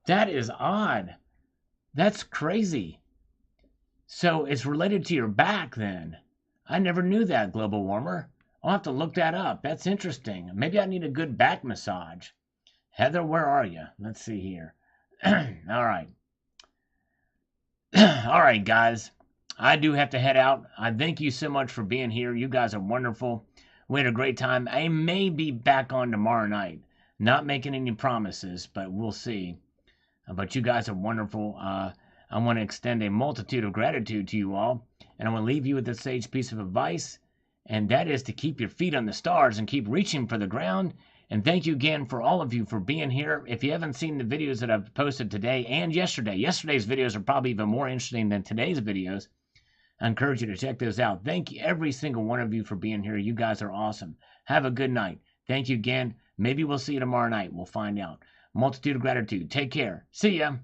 That is odd. That's crazy. So it's related to your back then. I never knew that, Global Warmer. I'll have to look that up. That's interesting. Maybe I need a good back massage. Heather, where are you? Let's see here. All right. All right, guys. I do have to head out. I thank you so much for being here. You guys are wonderful. We had a great time. I may be back on tomorrow night. Not making any promises, but we'll see. But you guys are wonderful. I want to extend a multitude of gratitude to you all, and I want to leave you with this sage piece of advice, and that is to keep your feet on the stars and keep reaching for the ground. And thank you again for all of you for being here. If you haven't seen the videos that I've posted today and yesterday's videos are probably even more interesting than today's videos. I encourage you to check those out. Thank you, every single one of you, for being here. You guys are awesome. Have a good night. Thank you again. Maybe we'll see you tomorrow night. We'll find out. Multitude of gratitude. Take care. See ya.